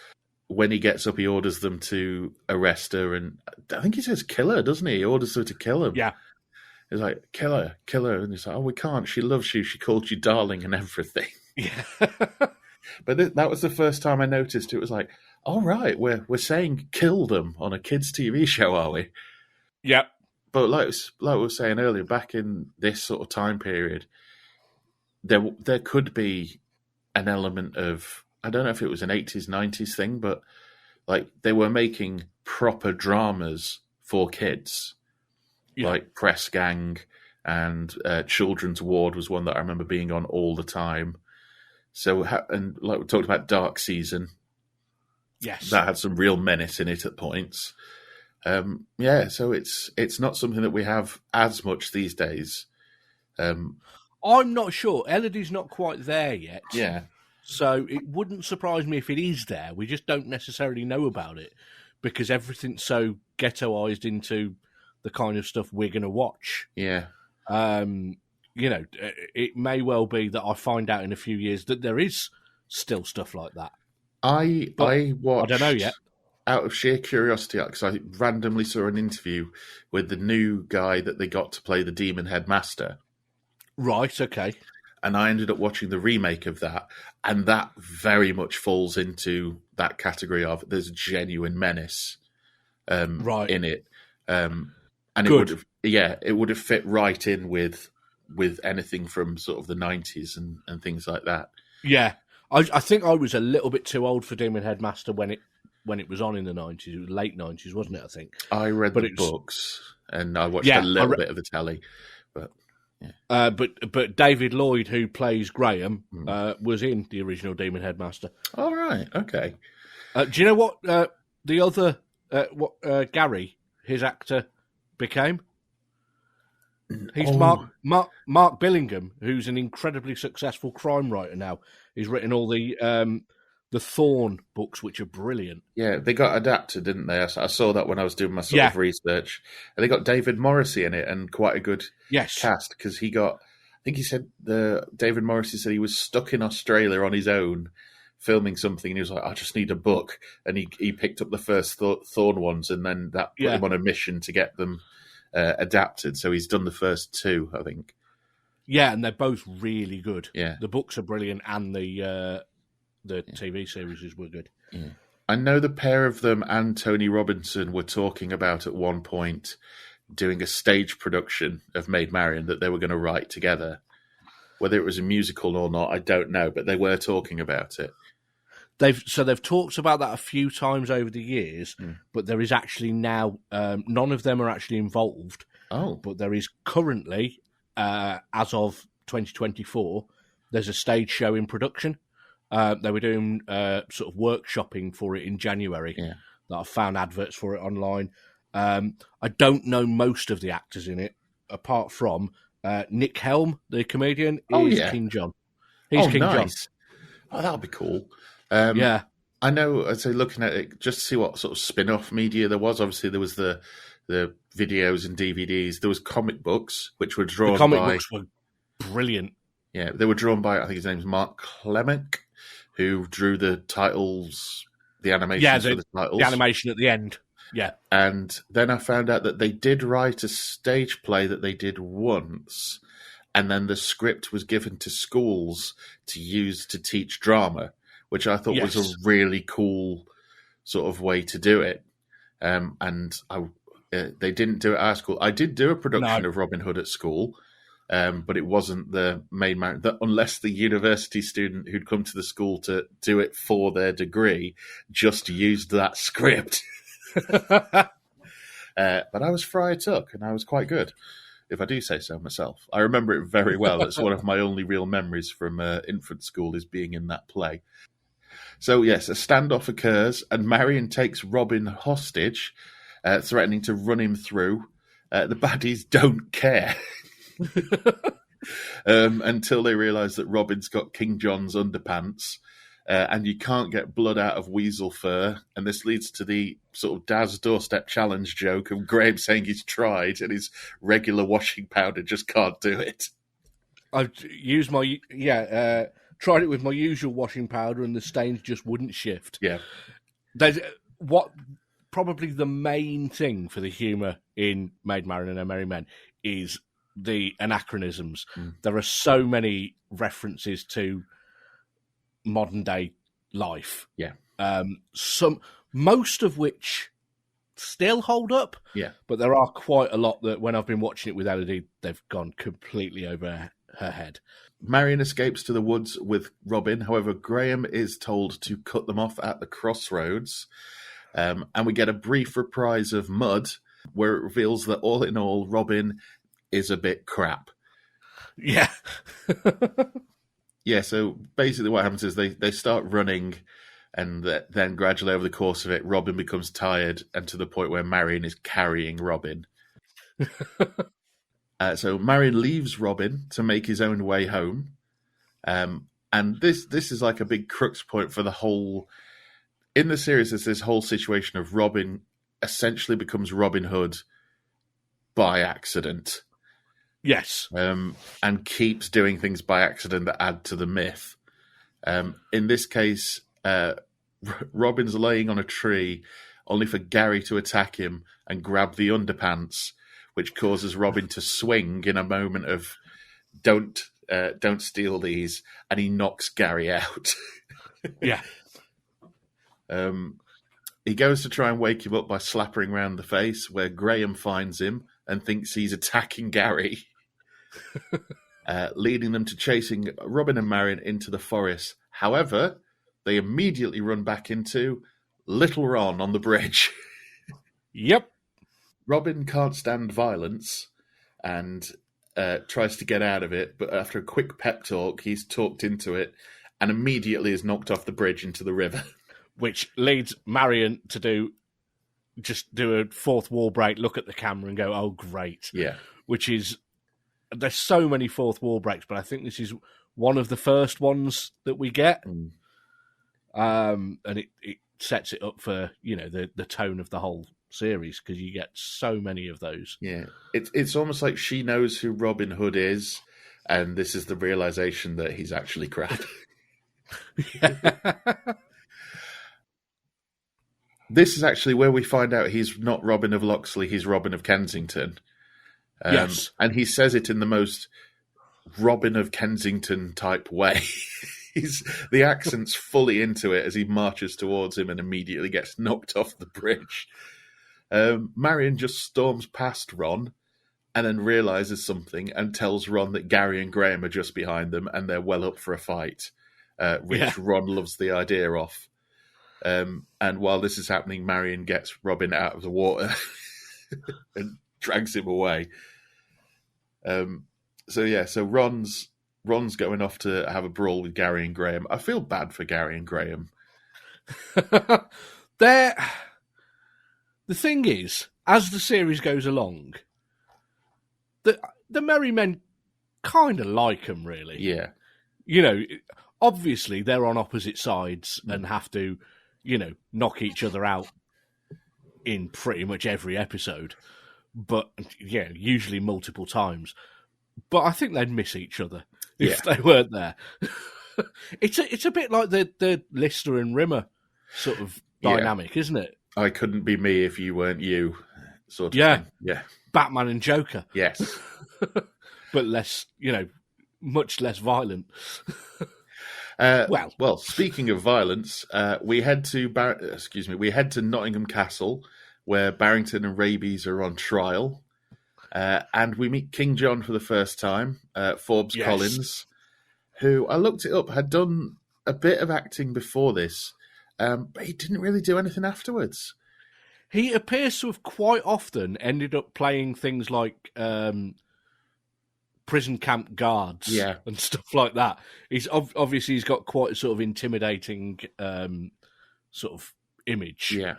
When he gets up, he orders them to arrest her, and I think he says kill her, doesn't he? He orders her to kill him. Yeah. He's like, kill her. And he's like, oh, we can't. She loves you. She called you darling and everything. Yeah. But that was the first time I noticed. It was like, all right, we're saying kill them on a kids' TV show, are we? Yep. But like we were saying earlier, back in this sort of time period, there could be an element of, I don't know if it was an 80s, 90s thing, but like they were making proper dramas for kids. Yeah. Like Press Gang and Children's Ward was one that I remember being on all the time. So, and like we talked about Dark Season. Yes. That had some real menace in it at points. So it's not something that we have as much these days. I'm not sure. Elodie's not quite there yet. Yeah. So it wouldn't surprise me if it is there. We just don't necessarily know about it because everything's so ghettoized into the kind of stuff we're going to watch. Yeah. It may well be that I find out in a few years that there is still stuff like that. I watched... I don't know yet. Out of sheer curiosity, because I randomly saw an interview with the new guy that they got to play the Demon Headmaster. Right, okay. and I ended up watching the remake of that, and that very much falls into that category of there's genuine menace in it, and Good. it would have fit right in with anything from sort of the 90s and things like that. Yeah, I think I was a little bit too old for Demon Headmaster when it was on in the 90s. It was late 90s, wasn't it, I think? I read the books, and I watched a little bit of the telly. But David Lloyd, who plays Graham, was in the original Demon Headmaster. All right, okay. Do you know what the other Gary, his actor, became? He's Mark Billingham, who's an incredibly successful crime writer now. He's written all the Thorn books, which are brilliant. Yeah, they got adapted, didn't they? I saw that when I was doing my sort of research. And they got David Morrissey in it, and quite a good cast, because I think he said David Morrissey said he was stuck in Australia on his own filming something, and he was like, I just need a book. And he picked up the first Thorn ones, and then that put him on a mission to get them adapted. So he's done the first two, I think. Yeah, and they're both really good. Yeah. The books are brilliant, and the TV series were good. Yeah. I know the pair of them and Tony Robinson were talking about at one point doing a stage production of Maid Marian that they were going to write together. Whether it was a musical or not, I don't know, but they were talking about it. They've talked about that a few times over the years, but there is actually now none of them are actually involved. Oh, but there is currently, as of 2024, there's a stage show in production. They were doing sort of workshopping for it in January. Yeah. That I found adverts for it online. I don't know most of the actors in it, apart from Nick Helm, the comedian, is King John. He's King John. Oh, that'll be cool. I know, I'd say looking at it, just to see what sort of spin-off media there was. Obviously, there was the videos and DVDs. There was comic books, which were drawn by... The comic books were brilliant. Yeah, they were drawn by, I think his name's Mark Clement, who drew the titles, the animations for the titles. The animation at the end, yeah. And then I found out that they did write a stage play that they did once, and then the script was given to schools to use to teach drama, which I thought was a really cool sort of way to do it. And they didn't do it at our school. I did do a production of Robin Hood at school, but it wasn't the Maid Marian, unless the university student who'd come to the school to do it for their degree just used that script. But I was Friar Tuck, and I was quite good, if I do say so myself. I remember it very well. It's one of my only real memories from infant school is being in that play. So, yes, a standoff occurs, and Marian takes Robin hostage, threatening to run him through. The baddies don't care. Until they realise that Robin's got King John's underpants, and you can't get blood out of weasel fur, and this leads to the sort of Dad's doorstep challenge joke of Graham saying he's tried and his regular washing powder just can't do it. I've used my tried it with my usual washing powder and the stains just wouldn't shift. Yeah, there's probably the main thing for the humour in Maid Marian and Her Merry Men is the anachronisms. There are so many references to modern day life. Yeah. Most of which still hold up. Yeah. But there are quite a lot that when I've been watching it with Elodie, they've gone completely over her head. Marian escapes to the woods with Robin. However, Graham is told to cut them off at the crossroads. And we get a brief reprise of Mud, where it reveals that all in all, Robin is a bit crap. Yeah. Yeah, so basically what happens is they start running, and then gradually over the course of it, Robin becomes tired, and to the point where Marian is carrying Robin. So Marian leaves Robin to make his own way home. And this is like a big crux point for the whole... In the series, there's this whole situation of Robin essentially becomes Robin Hood by accident. Yes. And keeps doing things by accident that add to the myth. In this case, Robin's laying on a tree only for Gary to attack him and grab the underpants, which causes Robin to swing in a moment of don't don't steal these, and he knocks Gary out. Yeah. He goes to try and wake him up by slapping round the face, where Graham finds him and thinks he's attacking Gary, leading them to chasing Robin and Marian into the forest. However, they immediately run back into Little Ron on the bridge. Yep. Robin can't stand violence and tries to get out of it, but after a quick pep talk, he's talked into it and immediately is knocked off the bridge into the river. Which leads Marian to do a fourth wall break, look at the camera and go, oh, great. Yeah. Which is, there's so many fourth wall breaks, but I think this is one of the first ones that we get. And it sets it up for, the tone of the whole series, because you get so many of those. Yeah. It's almost like she knows who Robin Hood is, and this is the realization that he's actually crap. This is actually where we find out he's not Robin of Locksley, he's Robin of Kensington. Yes. And he says it in the most Robin of Kensington type way. The accent's fully into it as he marches towards him and immediately gets knocked off the bridge. Marian just storms past Ron and then realizes something and tells Ron that Gary and Graham are just behind them and they're well up for a fight, which Ron loves the idea of. And while this is happening, Marian gets Robin out of the water and drags him away. So Ron's going off to have a brawl with Gary and Graham. I feel bad for Gary and Graham. The thing is, as the series goes along, the Merry Men kind of like them, really. Yeah. Obviously they're on opposite sides and have to, knock each other out in pretty much every episode. But, usually multiple times. But I think they'd miss each other if they weren't there. It's a bit like the Lister and Rimmer sort of dynamic, isn't it? I couldn't be me if you weren't you, sort of thing. Yeah. Batman and Joker. Yes. But less, much less violent. Well, speaking of violence, we head to Nottingham Castle, where Barrington and Rabies are on trial. And we meet King John for the first time, Forbes Collins, who, I looked it up, had done a bit of acting before this, but he didn't really do anything afterwards. He appears to have quite often ended up playing things like prison camp guards and stuff like that. He's obviously he's got quite a sort of intimidating sort of image. Yeah.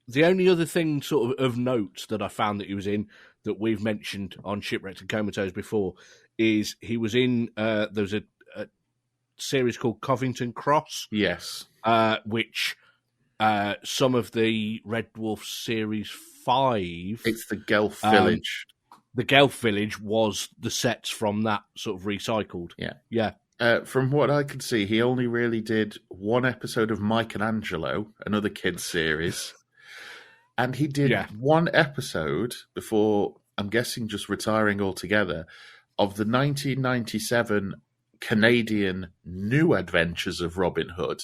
The only other thing sort of note that I found that he was in that we've mentioned on Shipwrecked and Comatose before is he was in there's a series called Covington Cross. Yes. Which some of the Red Dwarf series 5. It's the Guelph Village. The Guelph Village was the sets from that sort of recycled. Yeah. Yeah. From what I could see, he only really did one episode of Michelangelo, another kids series. And he did one episode before, I'm guessing just retiring altogether, of the 1997 Canadian New Adventures of Robin Hood.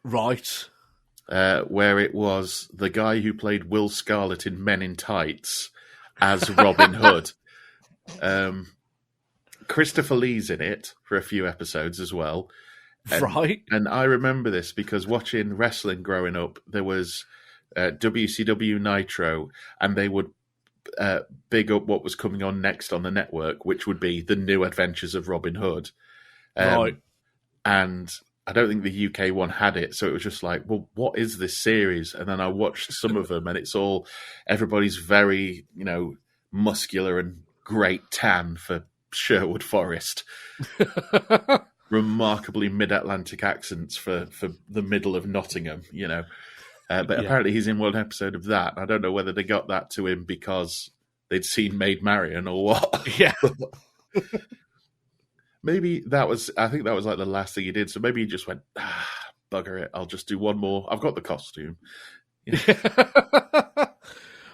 Right. Where it was the guy who played Will Scarlet in Men in Tights as Robin Hood. Christopher Lee's in it for a few episodes as well. Right. And I remember this because watching wrestling growing up, there was WCW Nitro, and they would big up what was coming on next on the network, which would be the New Adventures of Robin Hood. Right. And I don't think the UK one had it, so it was just like, well, what is this series? And then I watched some of them, and it's all, everybody's very, muscular and great tan for Sherwood Forest. Remarkably mid-Atlantic accents for the middle of Nottingham, But apparently he's in one episode of that. I don't know whether they got that to him because they'd seen Maid Marian or what. Yeah. Maybe I think that was like the last thing he did. So maybe he just went, bugger it, I'll just do one more. I've got the costume.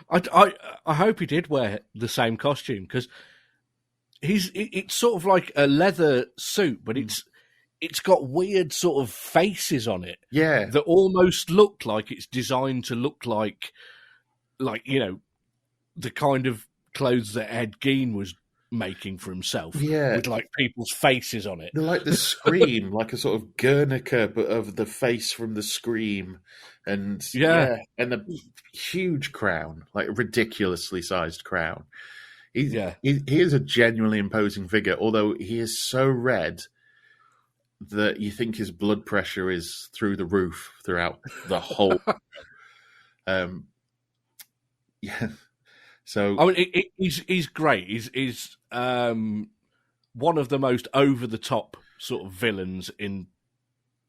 I hope he did wear the same costume because it's sort of like a leather suit, but it's got weird sort of faces on it. Yeah. That almost look like it's designed to look like the kind of clothes that Ed Gein was making for himself. Yeah. With like people's faces on it. They're like the Scream, like a sort of Guernica, but of the face from the Scream. And and the huge crown, like a ridiculously sized crown. He is a genuinely imposing figure, although he is so red that you think his blood pressure is through the roof throughout the whole. So I mean, he's great. He's one of the most over the top sort of villains in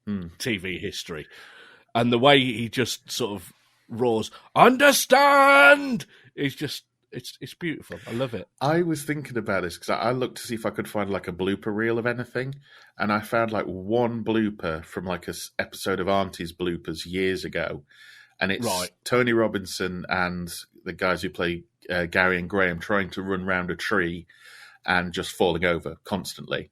TV history, and the way he just sort of roars, "Understand!" is just. It's beautiful. I love it. I was thinking about this because I looked to see if I could find like a blooper reel of anything, and I found like one blooper from like a episode of Auntie's Bloopers years ago, and it's Tony Robinson and the guys who play Gary and Graham trying to run round a tree and just falling over constantly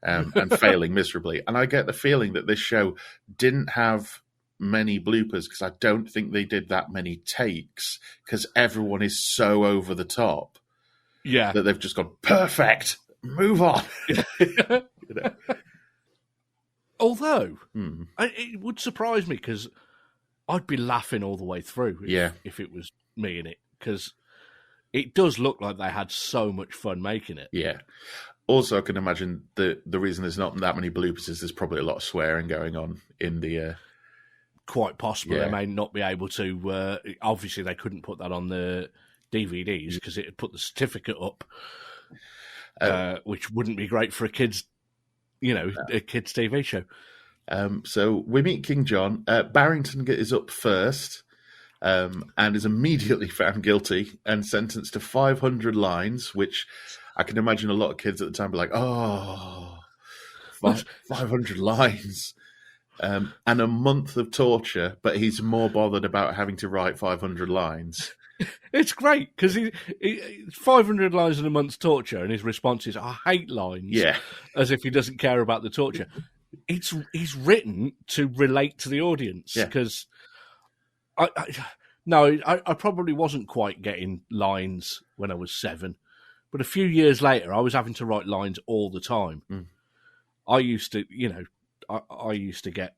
and failing miserably. And I get the feeling that this show didn't have many bloopers because I don't think they did that many takes because everyone is so over the top that they've just gone perfect, move on. Although it would surprise me because I'd be laughing all the way through if it was me in it, because it does look like they had so much fun making it. Also, I can imagine the reason there's not that many bloopers is there's probably a lot of swearing going on in the quite possible. They may not be able to. Obviously, they couldn't put that on the DVDs because it would put the certificate up, which wouldn't be great for a kids' TV show. So we meet King John. Barrington is up first and is immediately found guilty and sentenced to 500 lines, which I can imagine a lot of kids at the time be like, 500 lines. And a month of torture, but he's more bothered about having to write 500 lines. It's great because he 500 lines in a month's torture, and his response is, "I hate lines." As if he doesn't care about the torture. He's written to relate to the audience because I probably wasn't quite getting lines when I was 7, but a few years later, I was having to write lines all the time. I used to, I used to get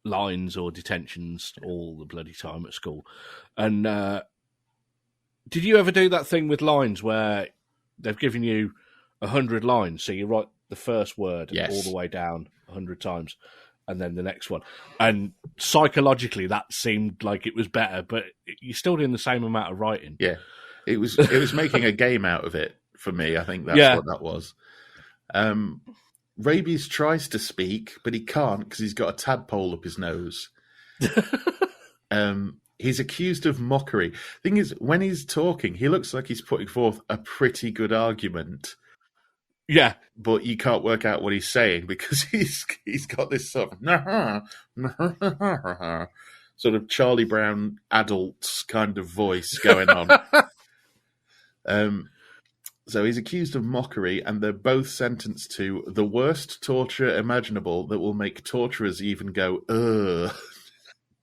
lines or detentions all the bloody time at school. And did you ever do that thing with lines where they've given you 100 lines, so you write the first word all the way down 100 times, and then the next one? And psychologically, that seemed like it was better, but you're still doing the same amount of writing. It was making a game out of it for me. I think that's what that was. Rabies tries to speak, but he can't because he's got a tadpole up his nose. He's accused of mockery. Thing is, when he's talking, he looks like he's putting forth a pretty good argument. But you can't work out what he's saying because he's got this sort of Charlie Brown adult kind of voice going on. So he's accused of mockery, and they're both sentenced to the worst torture imaginable that will make torturers even go, ugh.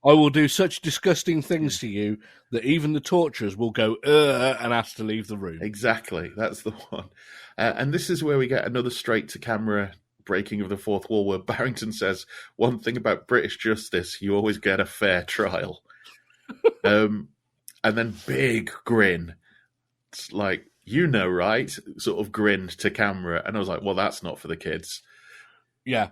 I will do such disgusting things to you that even the torturers will go, ugh, and ask to leave the room. Exactly, that's the one. And this is where we get another straight-to-camera breaking of the fourth wall, where Barrington says, one thing about British justice, you always get a fair trial. And then big grin. It's like, right? Sort of grinned to camera. And I was like, well, that's not for the kids. I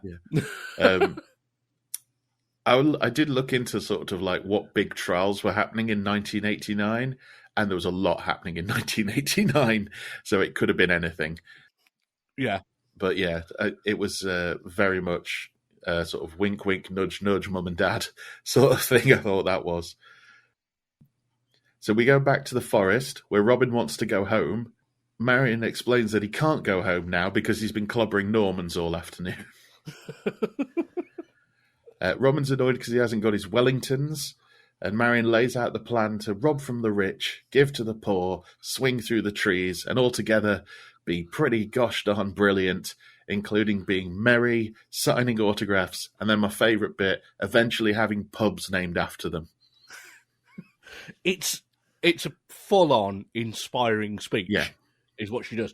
did look into sort of like what big trials were happening in 1989, and there was a lot happening in 1989, so it could have been anything. But it was very much sort of wink, wink, nudge, nudge, mum and dad sort of thing. I thought that was. So we go back to the forest where Robin wants to go home. Marian explains that he can't go home now because he's been clobbering Normans all afternoon. Robin's annoyed because he hasn't got his Wellingtons, and Marian lays out the plan to rob from the rich, give to the poor, swing through the trees, and altogether be pretty gosh darn brilliant, including being merry, signing autographs, and then my favourite bit, eventually having pubs named after them. It's a full-on inspiring speech, Yeah. is what she does.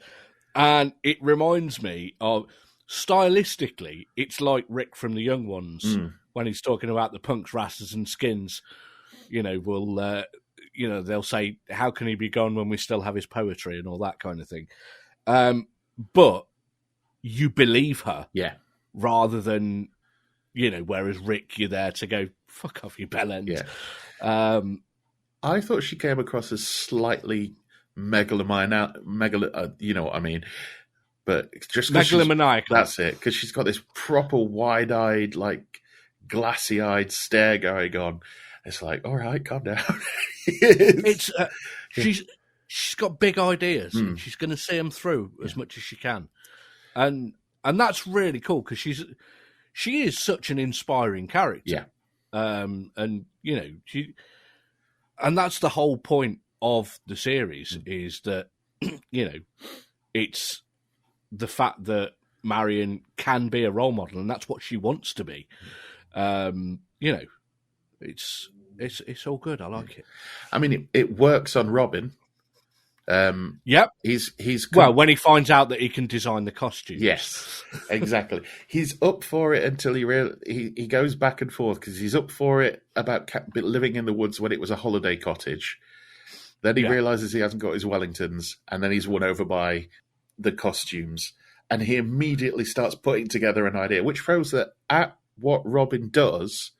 And it reminds me of, stylistically, it's like Rick from The Young Ones, when he's talking about the punks, rastas and skins. They'll say, how can he be gone when we still have his poetry and all that kind of thing. But you believe her. Yeah. Rather than, whereas Rick, you're there to go, fuck off, you bellend. Yeah. I thought she came across as slightly megalomaniacal, you know what I mean? But just megalomaniacal. That's it, because she's got this proper wide-eyed, like glassy-eyed stare going on. It's like, all right, calm down. She's got big ideas, and she's going to see them through as much as she can, and that's really cool because she is such an inspiring character. Yeah, and that's the whole point of the series is that it's the fact that Marian can be a role model, and that's what she wants to be. It's all good. I like it. I mean, it works on Robin. Yep. He's when he finds out that he can design the costumes. Yes, exactly. He's up for it until he goes back and forth because he's up for it about living in the woods when it was a holiday cottage. Then he realizes he hasn't got his Wellingtons, and then he's won over by the costumes, and he immediately starts putting together an idea, which shows that at what Robin does,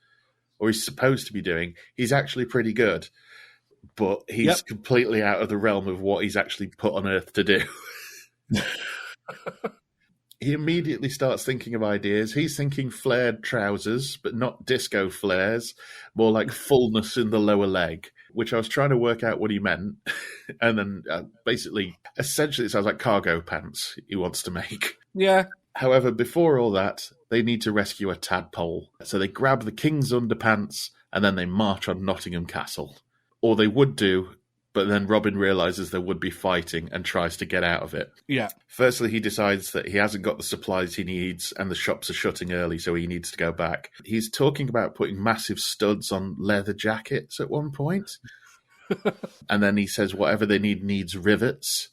or he's supposed to be doing, he's actually pretty good. But he's completely out of the realm of what he's actually put on Earth to do. He immediately starts thinking of ideas. He's thinking flared trousers, but not disco flares, more like fullness in the lower leg, which I was trying to work out what he meant. And then essentially it sounds like cargo pants he wants to make. Yeah. However, before all that, they need to rescue a tadpole. So they grab the king's underpants and then they march on Nottingham Castle. Or they would do, but then Robin realises there would be fighting and tries to get out of it. Yeah. Firstly, he decides that he hasn't got the supplies he needs and the shops are shutting early, so he needs to go back. He's talking about putting massive studs on leather jackets at one point. And then he says whatever they need needs rivets,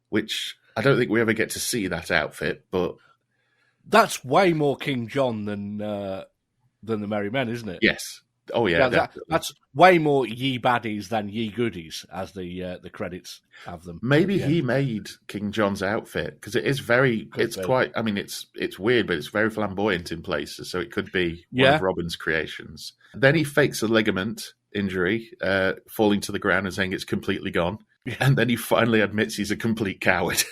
which I don't think we ever get to see that outfit, but... That's way more King John than the Merry Men, isn't it? Yes. Oh, yeah. That's way more ye baddies than ye goodies, as the credits have them. Maybe he made King John's outfit, because it is quite, I mean, it's weird, but it's very flamboyant in places, so it could be one of Robin's creations. Then he fakes a ligament injury, falling to the ground and saying it's completely gone. And then he finally admits he's a complete coward.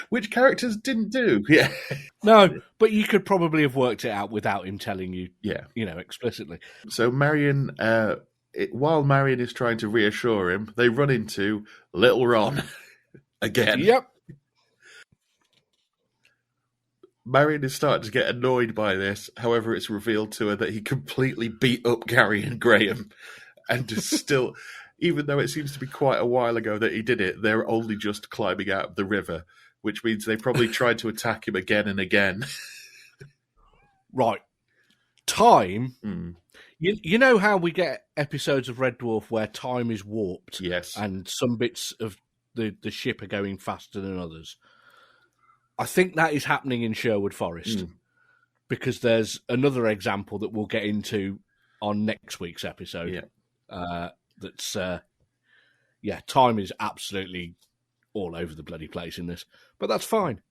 Which characters didn't do. Yeah. No, but you could probably have worked it out without him telling you, explicitly. So Marian, while Marian is trying to reassure him, they run into Little Ron again. Yep. Marian is starting to get annoyed by this. However, it's revealed to her that he completely beat up Gary and Graham and is still... Even though it seems to be quite a while ago that he did it, they're only just climbing out of the river, which means they probably tried to attack him again and again. Right. Time. You know how we get episodes of Red Dwarf where time is warped? Yes. And some bits of the ship are going faster than others? I think that is happening in Sherwood Forest. Because there's another example that we'll get into on next week's episode. Yeah. That's time is absolutely all over the bloody place in this, but that's fine.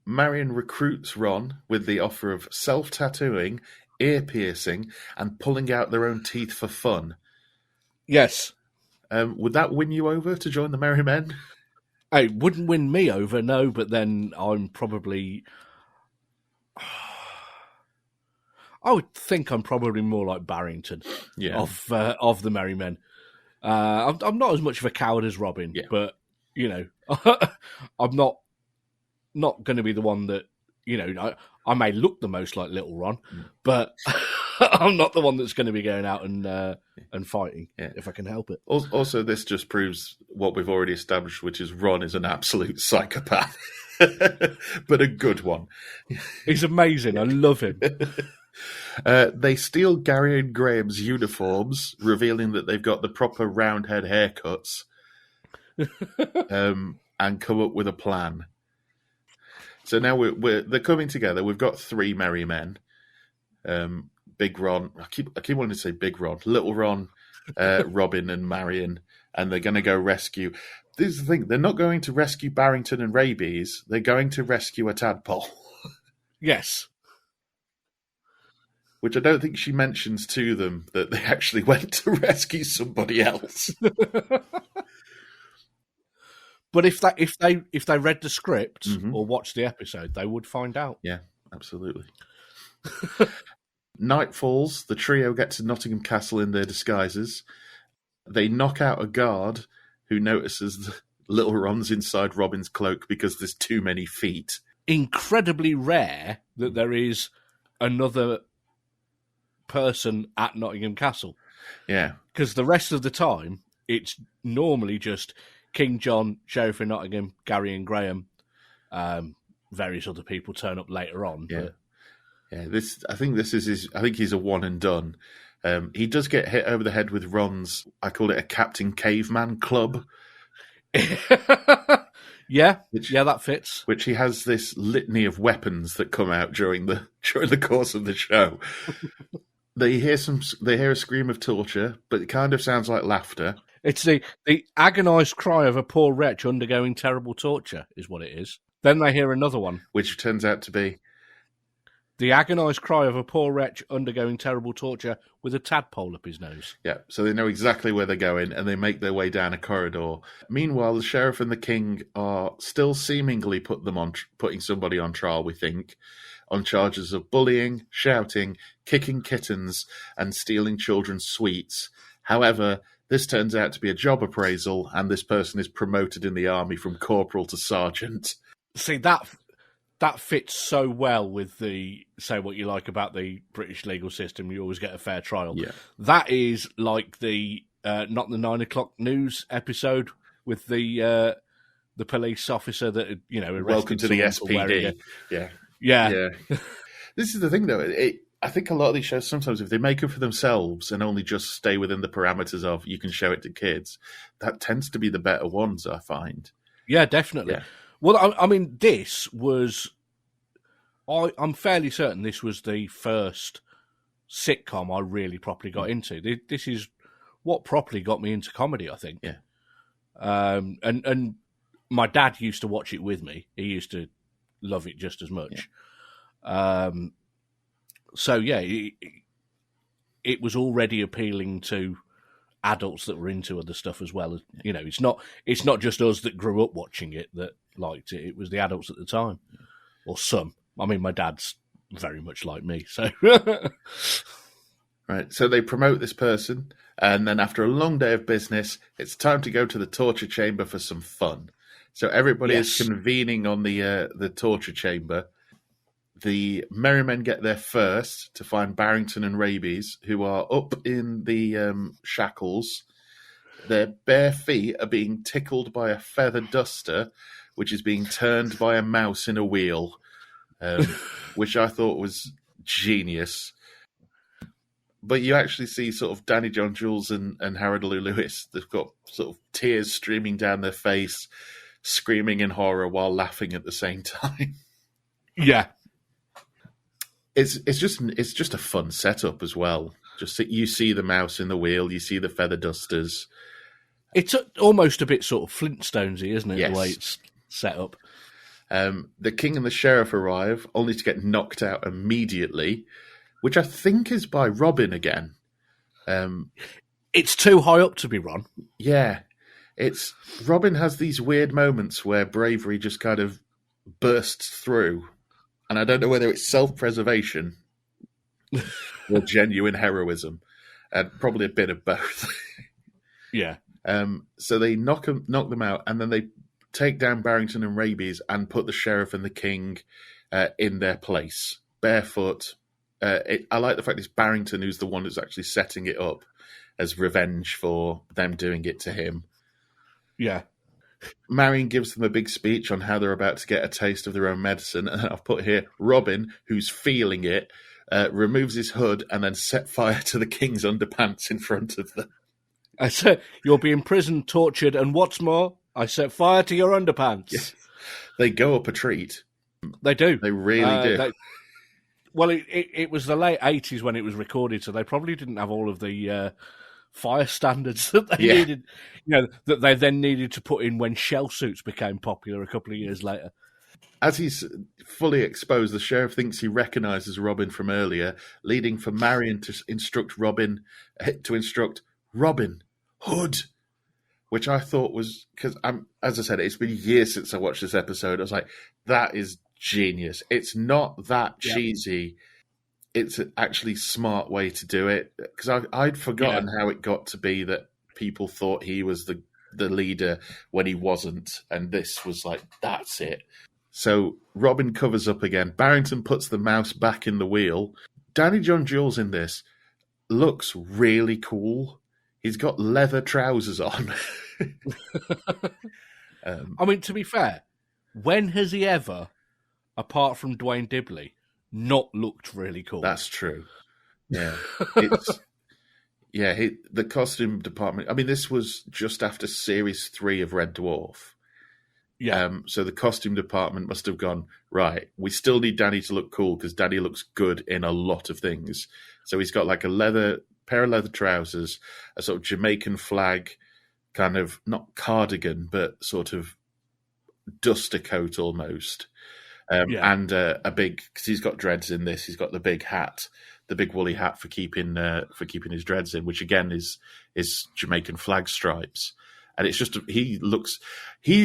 Marian recruits Ron with the offer of self-tattooing, ear piercing, and pulling out their own teeth for fun. Yes. Would that win you over to join the Merry Men? It wouldn't win me over, no, but then I'm probably... I would think I'm probably more like Barrington of the Merry Men. I'm not as much of a coward as Robin, but I'm not going to be the one that I may look the most like Little Ron, but I'm not the one that's going to be going out and fighting if I can help it. Also, this just proves what we've already established, which is Ron is an absolute psychopath, but a good one. He's amazing. I love him. They steal Gary and Graham's uniforms, revealing that they've got the proper roundhead haircuts, and come up with a plan. So now they're coming together. We've got three merry men. Big Ron. I keep wanting to say Big Ron. Little Ron, Robin and Marian. And they're going to go rescue. This is the thing. They're not going to rescue Barrington and Rabies. They're going to rescue a tadpole. Yes. Which I don't think she mentions to them that they actually went to rescue somebody else. But if they read the script or watched the episode, they would find out. Yeah, absolutely. Night falls. The trio get to Nottingham Castle in their disguises. They knock out a guard who notices that Little Ron's inside Robin's cloak because there's too many feet. Incredibly rare that there is another person at Nottingham Castle. Yeah. Because the rest of the time, it's normally just King John, Sheriff of Nottingham, Gary and Graham. Various other people turn up later on. Yeah. But... Yeah, I think he's a one and done. He does get hit over the head with Ron's, I call it a Captain Caveman club. Yeah, that fits. Which he has this litany of weapons that come out during the course of the show. They hear a scream of torture, but it kind of sounds like laughter. It's the agonised cry of a poor wretch undergoing terrible torture, is what it is. Then they hear another one. Which turns out to be... The agonised cry of a poor wretch undergoing terrible torture with a tadpole up his nose. Yeah, so they know exactly where they're going, and they make their way down a corridor. Meanwhile, the sheriff and the king are still seemingly putting somebody on trial, we think, on charges of bullying, shouting, kicking kittens, and stealing children's sweets. However, this turns out to be a job appraisal, and this person is promoted in the army from corporal to sergeant. See, that fits so well with the say what you like about the British legal system. You always get a fair trial. Yeah. That is like the not the 9 o'clock news episode with the police officer that arrested welcome to the SPD. Yeah. This is the thing, though. I think a lot of these shows sometimes, if they make it for themselves and only just stay within the parameters of you can show it to kids, that tends to be the better ones, I find. Yeah, definitely. Yeah. Well, I mean, this was... I'm fairly certain this was the first sitcom I really properly got into. This is what properly got me into comedy, I think. Yeah. And my dad used to watch it with me. He used to love it just as much. Yeah. So, yeah, it was already appealing to adults that were into other stuff as well. It's not just us that grew up watching it that liked it. It was the adults at the time, or some. I mean, my dad's very much like me. So, right. So they promote this person, and then after a long day of business, it's time to go to the torture chamber for some fun. So everybody is convening on the torture chamber. The merry men get there first to find Barrington and Rabies, who are up in the shackles. Their bare feet are being tickled by a feather duster, which is being turned by a mouse in a wheel, which I thought was genius. But you actually see sort of Danny John Jules and Harold Lewis. They've got sort of tears streaming down their face, screaming in horror while laughing at the same time. Yeah. It's just a fun setup as well. Just you see the mouse in the wheel, you see the feather dusters. It's almost a bit sort of Flintstonesy, isn't it? Yes. The way it's set up. The king and the sheriff arrive, only to get knocked out immediately, which I think is by Robin again. It's too high up to be Ron. Yeah, Robin has these weird moments where bravery just kind of bursts through. And I don't know whether it's self-preservation or genuine heroism, and probably a bit of both. Yeah. So they knock them out, and then they take down Barrington and Rabies and put the sheriff and the king in their place, barefoot. I like the fact it's Barrington who's the one who's actually setting it up as revenge for them doing it to him. Yeah. Marian gives them a big speech on how they're about to get a taste of their own medicine. And I've put here, Robin, who's feeling it, removes his hood and then set fire to the king's underpants in front of them. I said, you'll be imprisoned, tortured, and what's more, I set fire to your underpants. Yes. They go up a treat. They do. They really do. Well, it was the late 80s when it was recorded, so they probably didn't have all of the fire standards that they needed, that they then needed to put in when shell suits became popular a couple of years later. As he's fully exposed, the sheriff thinks he recognises Robin from earlier, leading for Marian to instruct Robin Hood, which I thought was, because as I said, it's been years since I watched this episode. I was like, that is genius. It's not that cheesy. It's an actually smart way to do it, because I'd forgotten how it got to be that people thought he was the leader when he wasn't, and this was like, that's it. So Robin covers up again. Barrington puts the mouse back in the wheel. John Jules in this looks really cool. He's got leather trousers on. I mean, to be fair, when has he ever, apart from Dwayne Dibley, not looked really cool? That's true. Yeah. The costume department. I mean, this was just after series 3 of Red Dwarf. Yeah. So the costume department must have gone, right, we still need Danny to look cool because Danny looks good in a lot of things. So he's got like a pair of leather trousers, a sort of Jamaican flag kind of, not cardigan, but sort of duster coat almost. And a big, because he's got dreads in this, he's got the big hat, the big woolly hat for keeping his dreads in, which again is Jamaican flag stripes. And it's just, he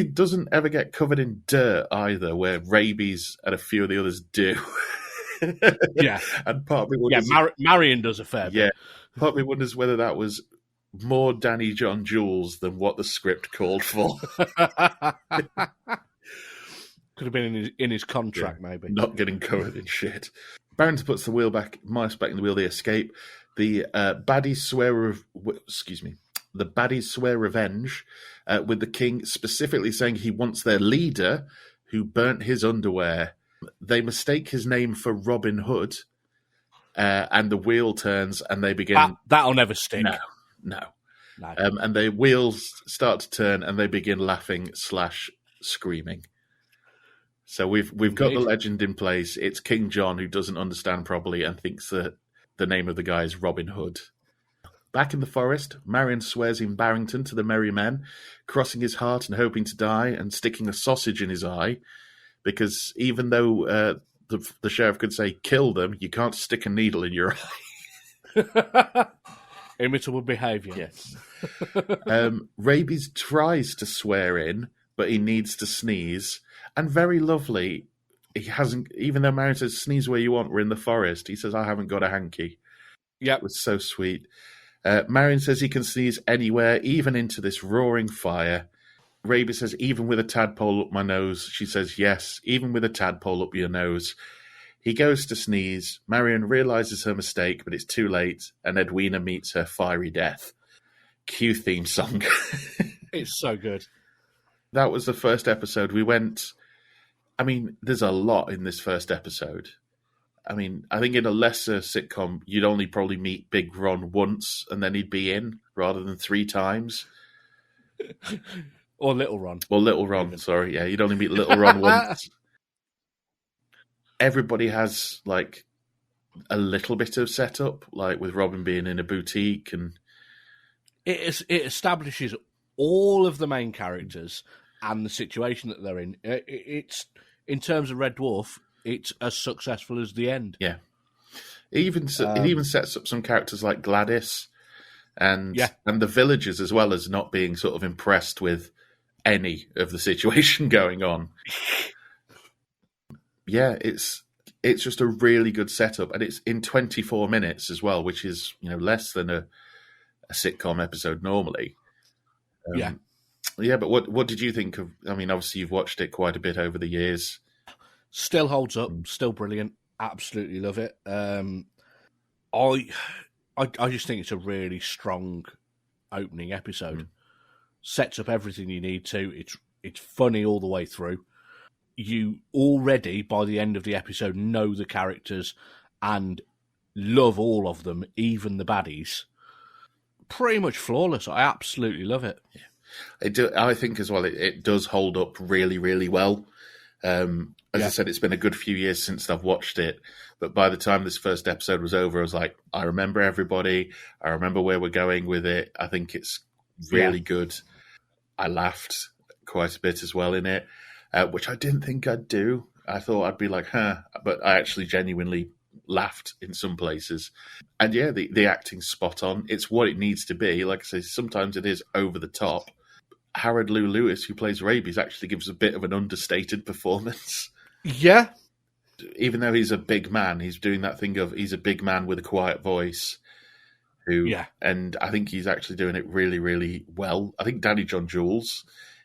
doesn't ever get covered in dirt either, where Rabies and a few of the others do. Yeah. And part of me wonders, Marian does a fair bit. Yeah. Part of me wonders whether that was more Danny John Jules than what the script called for. Could have been in his contract, maybe. Not getting covered in shit. Barrington puts the mice back in the wheel. They escape. The baddies swear revenge, with the king specifically saying he wants their leader, who burnt his underwear. They mistake his name for Robin Hood, and the wheel turns, and they begin. That'll never stick. No. And the wheels start to turn, and they begin laughing / screaming. So we've got the legend in place. It's King John who doesn't understand properly and thinks that the name of the guy is Robin Hood. Back in the forest, Marian swears in Barrington to the merry men, crossing his heart and hoping to die, and sticking a sausage in his eye, because even though the sheriff could say, kill them, you can't stick a needle in your eye. Imitable behaviour. Yes. Rabies tries to swear in, but he needs to sneeze. And very lovely, he hasn't, even though Marian says, sneeze where you want, we're in the forest, he says, I haven't got a hanky. Yeah. It was so sweet. Marian says he can sneeze anywhere, even into this roaring fire. Rabies says, even with a tadpole up my nose. She says, yes, even with a tadpole up your nose. He goes to sneeze. Marian realises her mistake, but it's too late, and Edwina meets her fiery death. Cue theme song. It's so good. That was the first episode. We went... I mean, there's a lot in this first episode. I mean, I think in a lesser sitcom, you'd only probably meet Big Ron once, and then he'd be in, rather than 3 times. Or Little Ron. Or Little Ron, sorry. Yeah, you'd only meet Little Ron once. Everybody has, like, a little bit of setup, like with Robin being in a boutique. And it establishes all of the main characters and the situation that they're in. It's, in terms of Red Dwarf, it's as successful as the end. Yeah. It even sets up some characters like Gladys and the villagers, as well as not being sort of impressed with any of the situation going on. Yeah, it's just a really good setup, and it's in 24 minutes as well, which is, less than a sitcom episode normally. Yeah, but what did you think of? I mean, obviously you've watched it quite a bit over the years. Still holds up, still brilliant. Absolutely love it. I just think it's a really strong opening episode. Sets up everything you need to. It's funny all the way through. You already, by the end of the episode, know the characters and love all of them, even the baddies. Pretty much flawless. I absolutely love it. Yeah. I think as well, it does hold up really, really well. As I said, it's been a good few years since I've watched it, but by the time this first episode was over, I was like, I remember everybody. I remember where we're going with it. I think it's really good. I laughed quite a bit as well in it, which I didn't think I'd do. I thought I'd be like, but I actually genuinely laughed in some places. And yeah, the acting's spot on. It's what it needs to be. Like I say, sometimes it is over the top. Howard Lou Lewis, who plays Rabies, actually gives a bit of an understated performance. Yeah. Even though he's a big man, he's doing that thing of he's a big man with a quiet voice. And I think he's actually doing it really, really well. I think John Jules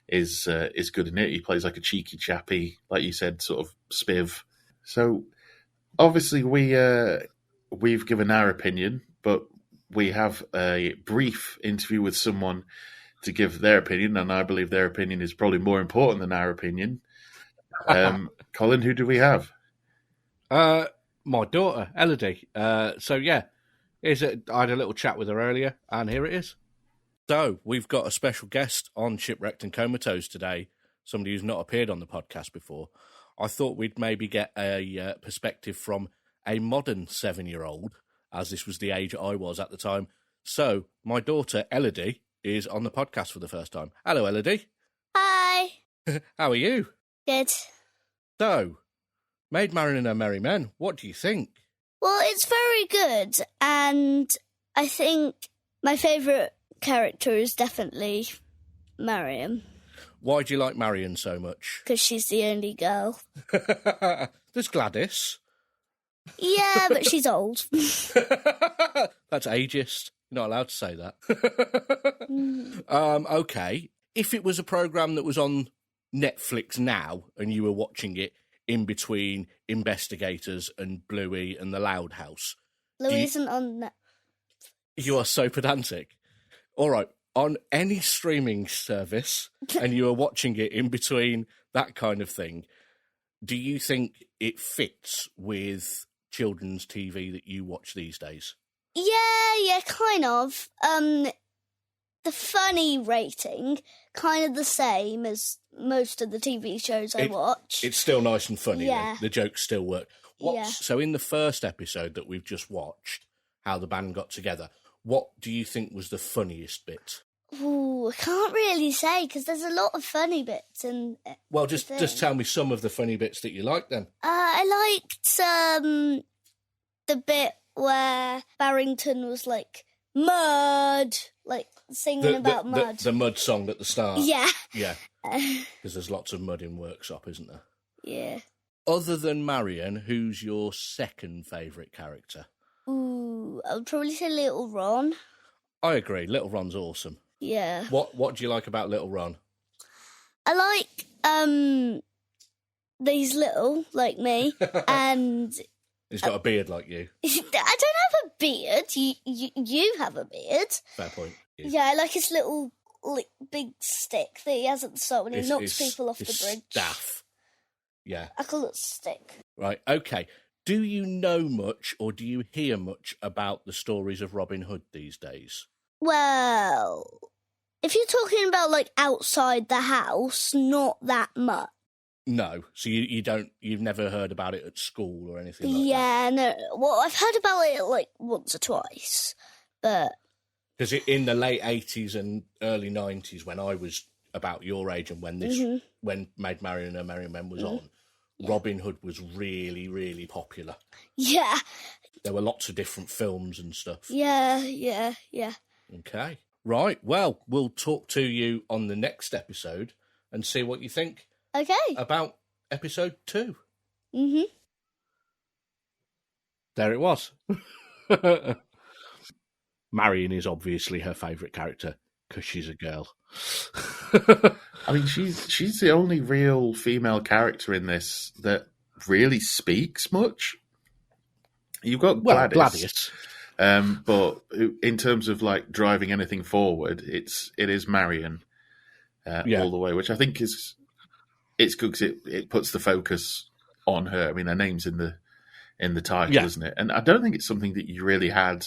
is good in it. He plays like a cheeky chappy, like you said, sort of spiv. So obviously we've given our opinion, but we have a brief interview with someone to give their opinion, and I believe their opinion is probably more important than our opinion. Colin, who do we have? My daughter, Elodie. So yeah, I had a little chat with her earlier, and here it is. So we've got a special guest on Shipwrecked and Comatose today, somebody who's not appeared on the podcast before. I thought we'd maybe get a perspective from a modern 7-year-old, as this was the age I was at the time. So my daughter, Elodie, is on the podcast for the first time. Hello, Elodie. Hi. How are you? Good. So, Maid Marian and her Merry Men, what do you think? Well, it's very good, and I think my favourite character is definitely Marian. Why do you like Marian so much? Because she's the only girl. There's Gladys. Yeah, but she's old. That's ageist. You're not allowed to say that. Okay. If it was a programme that was on Netflix now and you were watching it in between Investigators and Bluey and The Loud House. Bluey isn't on Netflix. You are so pedantic. All right. On any streaming service and you are watching it in between that kind of thing, do you think it fits with children's TV that you watch these days? Yeah, kind of. The funny rating, kind of the same as most of the TV shows I watch. It's still nice and funny. Yeah. The jokes still work. So in the first episode that we've just watched, how the band got together, what do you think was the funniest bit? Ooh, I can't really say, because there's a lot of funny bits. Well, just tell me some of the funny bits that you liked then. I liked the bit where Barrington was like, mud, like singing about mud. The mud song at the start. Yeah. Yeah. Because there's lots of mud in Workshop, isn't there? Yeah. Other than Marian, who's your second favourite character? Ooh, I would probably say Little Ron. I agree. Little Ron's awesome. Yeah. What do you like about Little Ron? I like he's little like me, and he's got a beard like you. I don't have a beard. You have a beard. Fair point. Yeah, I like his little big stick that he has at the start when he knocks people off the bridge. Staff. Yeah. I call it stick. Right. Okay. Do you know much, or do you hear much about the stories of Robin Hood these days? Well, if you're talking about like outside the house, not that much. No, so you've never heard about it at school or anything like that? Yeah, no. Well, I've heard about it like once or twice, but... Because in the late 80s and early 90s, when I was about your age and when when Maid Marian and her Merry Men was on, Robin Hood was really, really popular. Yeah. There were lots of different films and stuff. Yeah. Okay. Right, well, we'll talk to you on the next episode and see what you think. Okay. About episode 2. Mm-hmm. There it was. Marian is obviously her favourite character because she's a girl. I mean, she's the only real female character in this that really speaks much. You've got Gladys. But in terms of like driving anything forward, it is Marian all the way, which I think it's good because it puts the focus on her. I mean, her name's in the title, isn't it? And I don't think it's something that you really had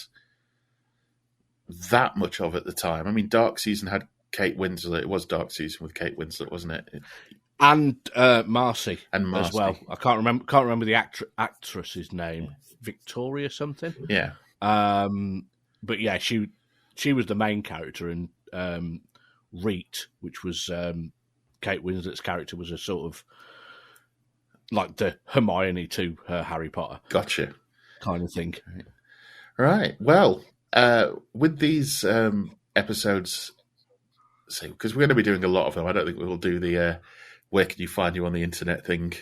that much of at the time. I mean, Dark Season had Kate Winslet. It was Dark Season with Kate Winslet, wasn't it? And Marcy as well. I can't remember the actress's name. Victoria something. Yeah. But yeah, she was the main character, and Reet, which was Kate Winslet's character, was a sort of like the Hermione to her Harry Potter. Gotcha. Kind of thing. Right. Well, with these episodes, because we're going to be doing a lot of them, I don't think we'll do the where can you find you on the internet thing.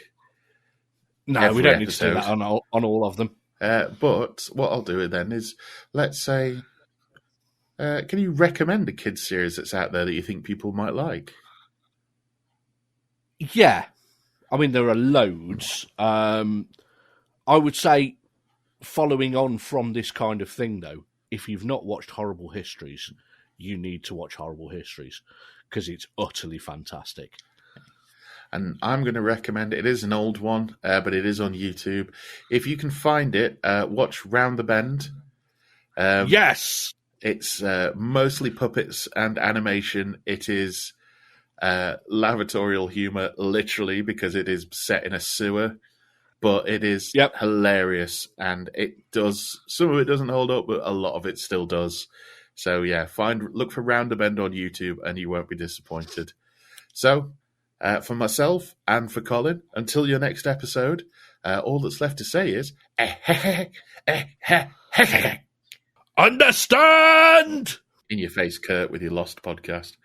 No, we don't need to do that on all of them. But what I'll do then is, let's say, can you recommend a kids series that's out there that you think people might like? Yeah. I mean, there are loads. I would say, following on from this kind of thing, though, if you've not watched Horrible Histories, you need to watch Horrible Histories because it's utterly fantastic. And I'm going to recommend it. It is an old one, but it is on YouTube. If you can find it, watch Round the Bend. Yes! It's mostly puppets and animation. It is lavatorial humour, literally, because it is set in a sewer. But it is hilarious, and some of it doesn't hold up, but a lot of it still does. So yeah, look for Round the Bend on YouTube, and you won't be disappointed. So, for myself and for Colin, until your next episode, all that's left to say is understand! In your face, Kurt, with your Lost podcast.